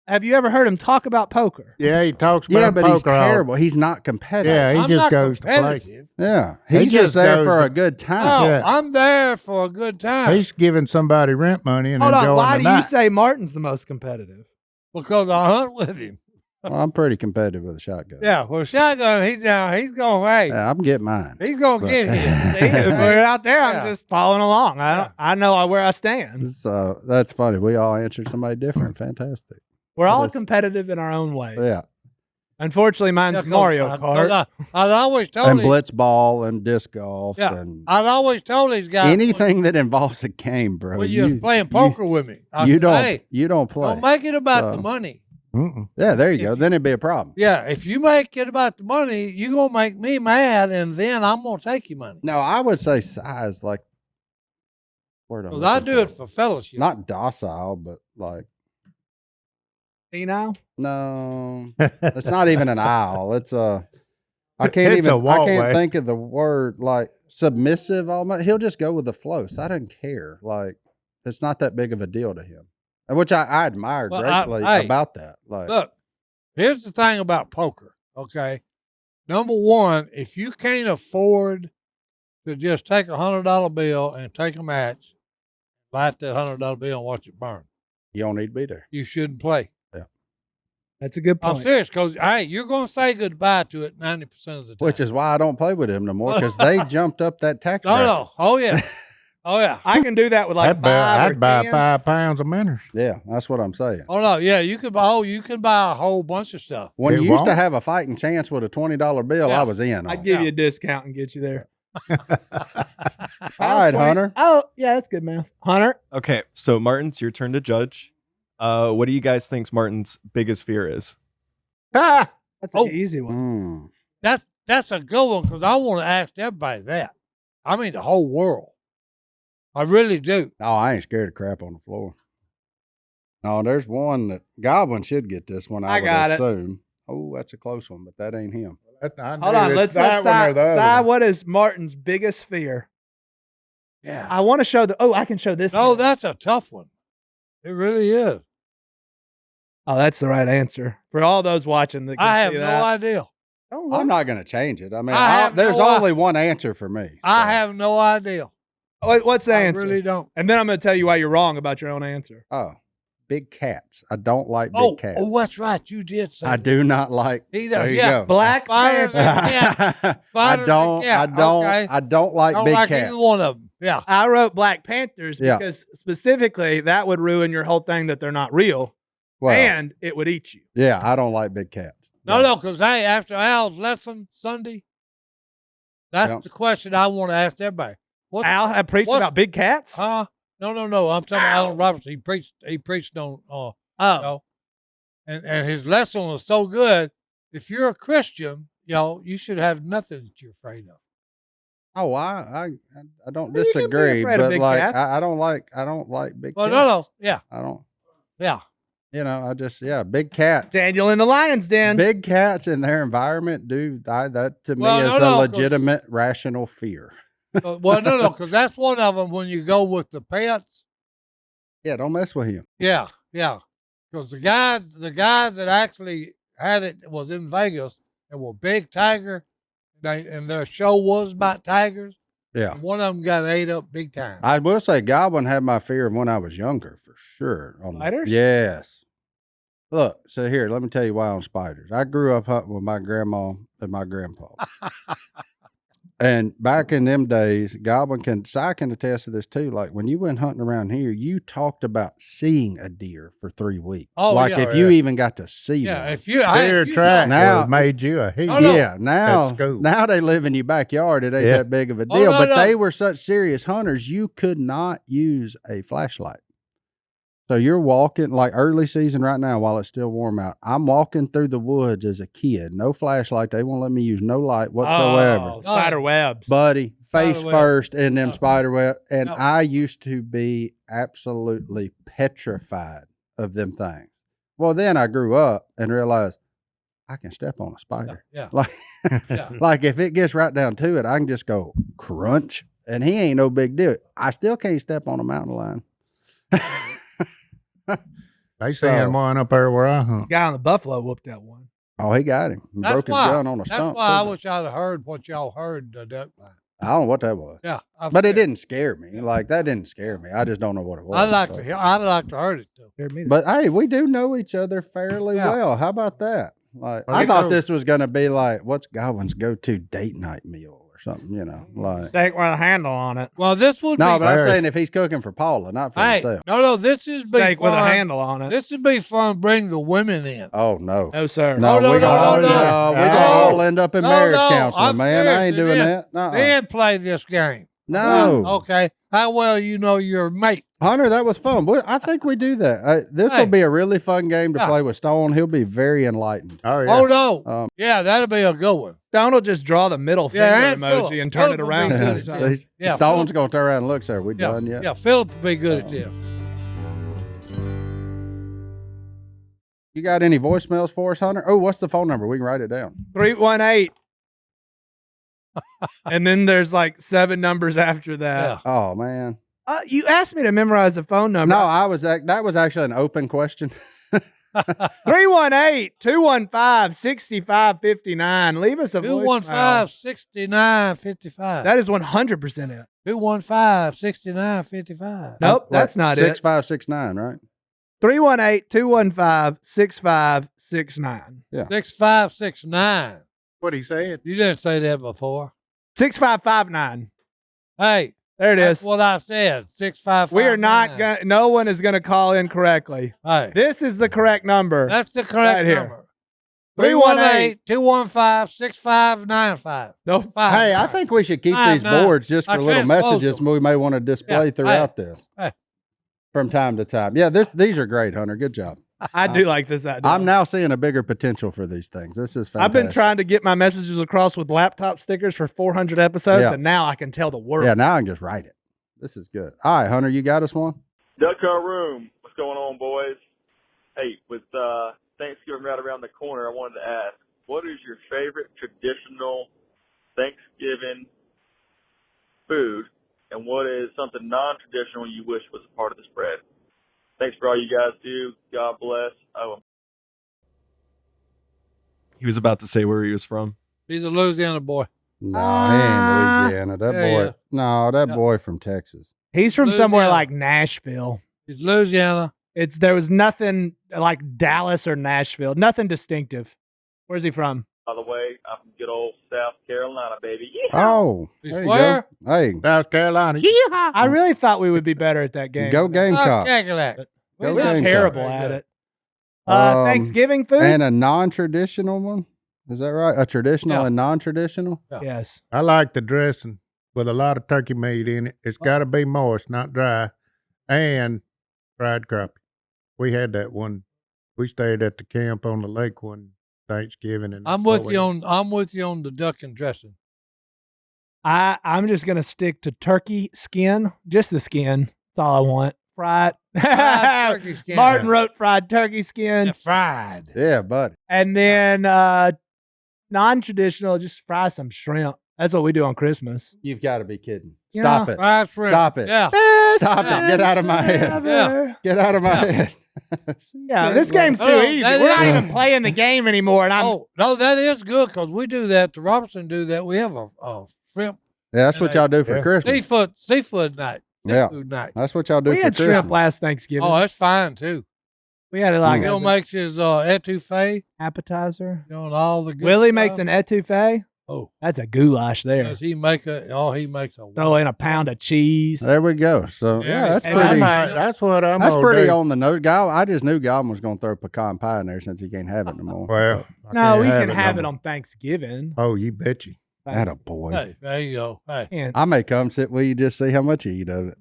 have you ever heard him talk about poker? Yeah, he talks about yeah, but he's poker all- terrible. He's not competitive. Yeah, he I'm just not goes to play. competitive. Yeah, He he's just just there goes for to- a good time. No, Yeah. I'm there for a good time. He's giving somebody rent money and Hold enjoying on. Why the do you night. say Martin's the most competitive? because I hunt with him. Well, I'm pretty competitive with a shotgun. Yeah, well, shotgun, he's going, hey, Yeah, I'm getting mine. he's going to But- get him. See, if we're out there, I'm Yeah. just following along. I know where I stand. So that's funny. We all answered somebody different. Fantastic. We're all That's- competitive in our own way. Yeah. Unfortunately, mine's Yeah, 'cause Mario I- Kart. 'cause I'd always told And him. blitzball and disc golf Yeah. and I'd always told these guys. anything that involves a game, bro. When you was playing poker with me. I You said, don't. Hey, You don't play. don't make it about So- the money. Mm-mm. Yeah, there you go. If Then it'd be a problem. Yeah, if you make it about the money, you're going to make me mad, and then I'm going to take your money. No, I would say size like. Word I'm Because I looking do it for. for fellowship. Not docile, but like Senile? no, it's not even an aisle. It's a. I can't It's a even. I can't walkway. think of the word like submissive. Almost, he'll just go with the flow. So I don't care. Like it's not that big of a deal to him, and which I admire Well, greatly hey, about that. Like Look, here's the thing about poker, okay? Number one, if you can't afford to just take $100 bill and take a match, light that $100 bill and watch it burn, you don't need to be there. you shouldn't play. That's a good I'm point. serious, because hey, you're going to say goodbye to it 90% of the time. Which is why I don't play with him no more because they jumped up that tax bracket. no. Oh yeah, oh yeah. I can do that with like I'd buy 10. 5 pounds of manners. Yeah, that's what I'm saying. Oh no, yeah. You can buy a whole bunch of stuff. When It you used to won't. have a fighting chance with a $20 bill, Yeah. I was in. I'd on. give you a discount and get you there. All right, Hunter. Oh, yeah, that's good math. Hunter? Okay, so Martin's your turn to judge. What do you guys think Martin's biggest fear is? That's Oh. an easy one. Mm. That's a good one because I want to ask everybody that. I mean, the whole world. I really do. No, I ain't scared of crap on the floor. No, there's one that Godwin should get this one. I would got it. assume. Oh, that's a close one, but that ain't him. Hold on. Let's let Si, what is Martin's biggest fear? Yeah. I want to show I can show this. No, one. that's a tough one. It really is. Oh, that's the right answer. For all those watching that can I have see no that. idea. Don't look. I'm not going to change it. I mean, I have there's no only one answer for me. I so. have no idea. What's the I answer? really don't. And then I'm going to tell you why you're wrong about your own answer. Oh, big cats. I don't like big cats. Oh, that's right. You did say I that. do not like. He There does, you yeah. go. Black Spiders Panther. and cats. I Spiders don't. and cats. Okay. I don't like Don't big like cats. either one of them. Yeah. I wrote Black Panthers Yeah. because specifically that would ruin your whole thing that they're not real, Well, and it would eat you. yeah, I don't like big cats. No, because hey, after Al's lesson Sunday, that's Yep. the question I want to ask everybody. What? Al had preached what- about big cats. No. I'm talking about Alan Robertson. He preached on. Oh, And his lesson was so good. If you're a Christian, you should have nothing that you're afraid of. Oh, I don't You can be disagree, afraid of but big like cats. I don't like big Well, cats. yeah, I don't. yeah. I just big cats. Daniel in the lion's den. Big cats in their environment that to me Well, is no, a 'cause- legitimate rational fear. Well, because that's one of them. When you go with the pets, Yeah, don't mess with him. yeah. Because the guys that actually had it was in Vegas and were big tiger. And their show was about tigers. Yeah. And one of them got ate up big time. I will say Godwin had my fear of when I was younger, for sure. Spiders? Yes. Look, so here, let me tell you why on spiders. I grew up hunting with my grandma and my grandpa. And back in them days, Si can attest to this too. Like when you went hunting around here, you talked about seeing a deer for 3 weeks. Oh, like yeah. if you even got to see Yeah, one. if you Deer track Now- now made you a hero. Oh, no. Yeah, now At school. they live in your backyard. It ain't Yeah. that big of a Oh, deal. no, but no. they were such serious hunters, you could not use a flashlight. So you're walking like early season right now while it's still warm out. I'm walking through the woods as a kid, no flashlight. They won't let me use no light whatsoever. Oh, spider webs. Buddy, face Spider web. first in them No. spider web. And No. I used to be absolutely petrified of them things. Well, then I grew up and realized I can step on a spider. Yeah. Like, Yeah. like if it gets right down to it, I can just go crunch and he ain't no big deal. I still can't step on a mountain lion. They seeing one up there where I hunt. Guy on the buffalo whooped that one. Oh, he got him. He That's broke his why. gun on a That's stump. why I too. wish I'd have heard what y'all heard the duck line. I don't know what that was. Yeah. But it didn't scare me. Like that didn't scare me. I just don't know what it was. I'd like so. to hear. I'd like to heard it too. Scared me to But hey, we do know each other fairly Yeah. well. How about that? Like Well, I me thought too. this was gonna be like, what's Godwin's go-to date night meal or something, like. steak with a handle on it. Well, this would No, be. but I'm Very- saying if he's cooking for Paula, not for Hey, himself. no, this is be Steak with a fun. handle on it. This would be fun. Bring the women in. Oh no. No, sir. No, Oh, no, we gonna, no, no, no, we no. gonna all end up in No, marriage no, counseling, I'm man. I ain't serious. doing Then- that. Nuh-uh. Then play this game. No. Okay. How well you know your mate? Hunter, that was fun. I think we do that. This will Hey. be a really fun game to Yeah. play with Stone. He'll be very enlightened. Oh yeah. Oh no. Um, That'll be a good one. Stone will just draw the middle finger Yeah, and emoji Phillip. and turn Phillip it will be around. good every at time. this. Yeah, Stone's Phillip- gonna turn around and look, sir. We Yeah, done yet? yeah. Phillip will be good at this. You got any voicemails for us, Hunter? Oh, what's the phone number? We can write it down. 318. And then there's like 7 numbers after that. Yeah. Oh man. You asked me to memorize the phone number. No, that was actually an open question. 318-215-6559. Leave us a voicemail. 215-6955. That is 100% it. 215-6955. Nope, that's not it. 6569, right? 318-215-6569. 6569. What he said. You didn't say that before. 6559. Hey, There it that's is. what I said. 6559. We are not going to, no one is going to call in correctly. Hey, This is the correct number. that's the correct Right here. number. 318-215-6595. Nope. Hey, I think we should keep these 59. boards just I for little transpose messages them. we may want to display Yeah, throughout this hey. from time to time. Yeah, these are great, Hunter. Good job. I do like this idea. I'm now seeing a bigger potential for these things. This is fantastic. I've been trying to get my messages across with laptop stickers for 400 episodes, Yeah. and now I can tell the world. Yeah, now I can just write it. This is good. All right, Hunter, you got us one? Duck Car Room, what's going on, boys? Hey, with Thanksgiving right around the corner, I wanted to ask, what is your favorite traditional Thanksgiving food, and what is something non-traditional you wish was a part of the spread? Thanks for all you guys do. God bless. Owen. He was about to say where he was from. He's a Louisiana boy. No, he ain't Louisiana. That yeah, boy. yeah. No, that Yeah. boy from Texas. He's from somewhere Louisiana. like Nashville. He's Louisiana. There was nothing like Dallas or Nashville. Nothing distinctive. Where's he from? By the way, I'm from good old South Carolina, baby. Yeah. Oh, He's there you where? go. Hey, South Carolina. I really thought we would be better at that game. go Gamecock. Cackalack. Go We're Gamecock. terrible Very at good. it. Um, Thanksgiving food? And a non-traditional one. Is that right? A traditional Yeah. and non-traditional. Yeah. Yes. I like the dressing with a lot of turkey meat in it. It's got to be moist, not dry, and fried crappie. We had that one. We stayed at the camp on the lake one Thanksgiving, and I'm with you on the duck and dressing. I'm just gonna stick to turkey skin, just the skin. That's all I want. Fried. Fried turkey skin. Martin wrote fried turkey skin, Yeah, fried. Yeah, buddy. and then non-traditional. Just fry some shrimp. That's what we do on Christmas. You've got to be kidding. Yeah. Stop it. Fried shrimp. Stop it. Yeah. Stop it. Get out of my head. Yeah. Get out of my head. Yeah, this game's too Oh, easy. that We're not is- even playing the game anymore, and I'm Oh no, that is good because we do that. The Robertson do that. We have a shrimp Yeah, that's what y'all do for Yeah. Christmas. seafood night. Yeah. Seafood night. That's what y'all do we for had Christmas. shrimp last Thanksgiving. Oh, that's fine too. We had it like Mm. Bill as an makes his etouffee. appetizer. Doing all the good Willie stuff. makes an etouffee. Oh, That's a goulash there. does he make a? Oh, he makes a. Throw in a pound of cheese. There we go. So Yeah, yeah, that's and pretty. That's what I'm. That's gonna pretty do. on the nose. I just knew Godwin was going to throw pecan pie in there since he can't have it no more. Well, I No, can't we can have no it more. on Thanksgiving. Oh, you bet you. That a boy. Hey, there you go. Hey, And I may come sit with you just see how much you eat of it.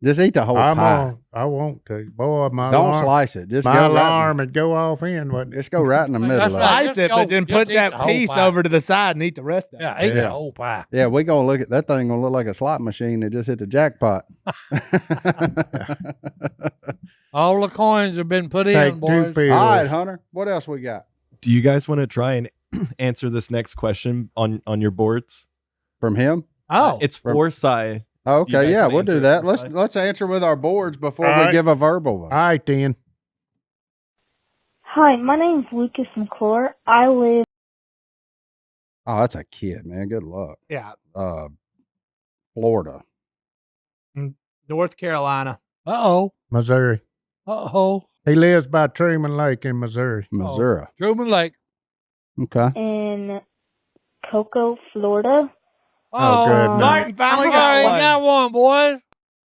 Just eat the whole pie. I want to. Boy, my Don't alarm, slice it. Just my go alarm would go off in. What? Just go right in the middle That's of right. it. slice it, but then Just put eat that the whole piece pie. over to the side and eat the rest of it. yeah, eat Yeah. the whole pie. Yeah, we gonna look at that thing. Gonna look like a slot machine that just hit the jackpot. All the coins have been put Take in, two boys. pills. All right, Hunter. What else we got Do you guys want to try and answer this next question on your boards? from him? Oh, It's From- for Si. Oh, You guys okay, yeah, wanna we'll do answer it that. first, Let's answer with our boards before All we right. give a verbal one. All right, then. Hi, my name's Lucas McClure. I live Oh, that's a kid, man. Good luck. yeah. Florida. North Carolina. Uh Missouri. oh. He lives by Truman Lake in Missouri. Missouri. Truman Lake. Okay. in Cocoa, Florida. Oh, good night. Martin finally I got already one. got one, boys.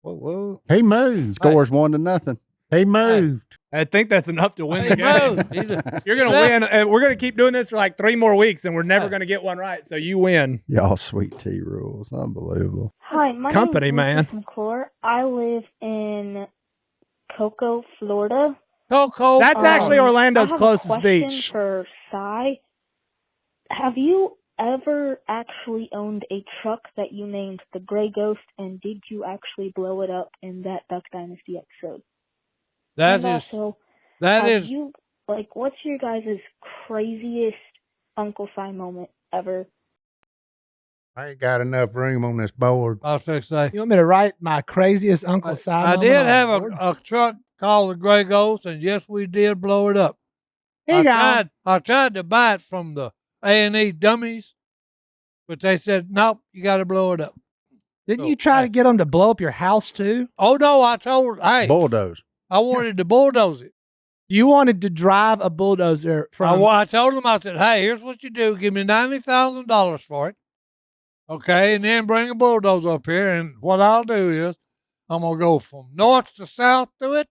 Whoa, whoa. He moved. Scores 1-0. He moved. I think that's enough to win Hey, the game. Mo, he's a- You're gonna Left. win. And we're gonna keep doing this for like 3 more weeks, and we're never Right. gonna get one right. So you win. Y'all sweet tea rules. Unbelievable. Hi, my company, name's man. Lucas McClure. I live in Cocoa, Florida. Coco. That's actually Orlando's I have closest a question beach. for Si. Have you ever actually owned a truck that you named the Gray Ghost, and did you actually blow it up in that Duck Dynasty episode? That and is also, that have is you, what's your guys' craziest Uncle Si moment ever? I ain't got enough room on this board. I was fixing to say. You want me to write my craziest Uncle Si? I moment did on the have board? a truck called the Gray Ghost, and yes, we did blow it up. Here you go. I tried to buy it from the A&E dummies, but they said, nope, you got to blow it up. Didn't you try to get them to blow up your house too? Oh, no, I told, hey, Bulldoze. I wanted to bulldoze it. You wanted to drive a bulldozer from. I told them, I said, hey, here's what you do. Give me $90,000 for it. Okay, and then bring a bulldozer up here, and what I'll do is I'm going to go from north to south to it,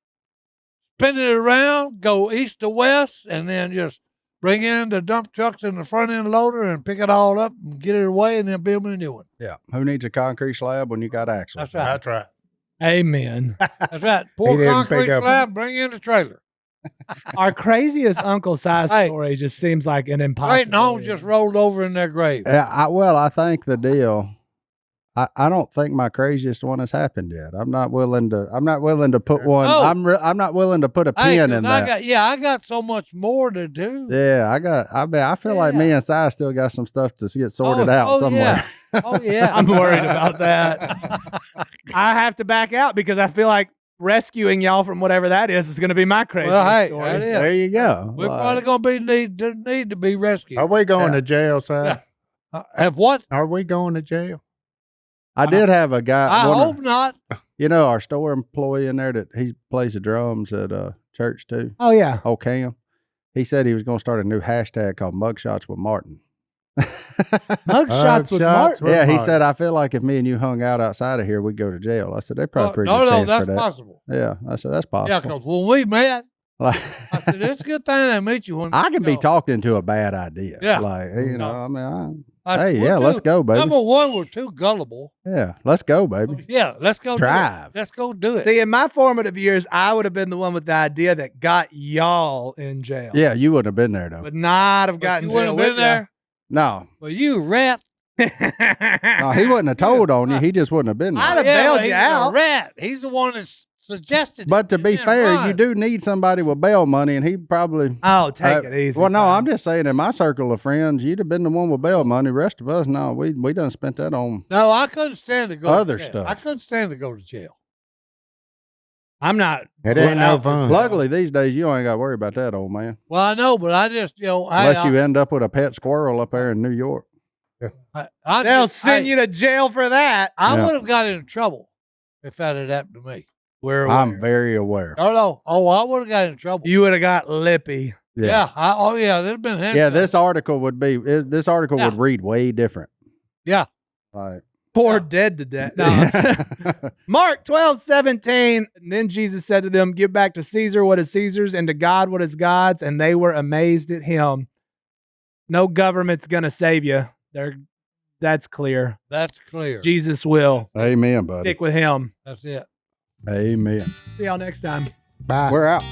spin it around, go east to west, and then just bring in the dump trucks and the front end loader and pick it all up and get it away and then build me a new one. Yeah. Who needs a concrete slab when you got axles? That's right. That's right. Amen. That's right. Pour didn't concrete pick up- slab, bring in the trailer. Our craziest Uncle Si Hey. story just seems like an Right, impossible. and on just rolled over in their grave. Yeah, I think the deal. I don't think my craziest one has happened yet. I'm not willing to put one. No. I'm not willing to put a Hey, pin 'cause in that. I got so much more to do. Yeah, I feel like me and Si still got some stuff to get sorted out somewhere. Yeah. Oh, yeah. I'm worried about that. I have to back out because I feel like rescuing y'all from whatever that is going to be my crazy Well, hey, story. that is. There you go. We're probably going to need to be rescued. Are we going to jail, Si? Have what? Are we going to jail? I did have a guy. I hope not. You know, our store employee in there that he plays the drums at church too. Oh, yeah. Oh, Cam. He said he was going to start a new hashtag called Mugshots with Martin. Mugshots with Martin? Yeah, he said, I feel like if me and you hung out outside of here, we'd go to jail. I said, they probably pretty good chance that's for that. possible. Yeah, I said, that's possible. Yeah, because when we met, Like, I said, it's a good thing I met you. I can be talked into a bad idea. Yeah. Like, you know, I mean, I said, hey, we're yeah, let's go, baby. Number one, we're too gullible. Yeah, let's go, baby. Yeah, let's go Drive. do it. Let's go do it. See, in my formative years, I would have been the one with the idea that got y'all in jail. Yeah, you wouldn't have been there, though. Would not have gotten you jail wouldn't have with been there? No. Well, you rat. No, he wouldn't have told on you. He just wouldn't have been there. I'd have bailed you he's out. A rat. He's the one that suggested But to it. be Yeah, fair, right. you do need somebody with bail money, and he probably. Oh, take it easy. Well, no, pal. I'm just saying, in my circle of friends, you'd have been the one with bail money. The rest of us, no, we done spent that on. No, I couldn't stand to go Other to jail. stuff. I couldn't stand to go to jail. I'm not. It ain't no fun. Luckily, these days, you ain't got to worry about that, old man. Well, I know, but I just, Unless you end up with a pet squirrel up there in New York. They'll send you to jail for that. I Yeah. would have got in trouble if that had happened to me. I'm very aware. No. Oh, I would have got in trouble. You would have got lippy. Yeah. There'd been handcuffs. Yeah, this article would read way different. Yeah. Like, Poor dead to death. No. Mark 12:17. And then Jesus said to them, give back to Caesar what is Caesar's and to God what is God's. And they were amazed at him. No government's going to save you. That's clear. That's clear. Jesus will. Amen, buddy. Stick with him. That's it. Amen. See y'all next time. Bye. We're out.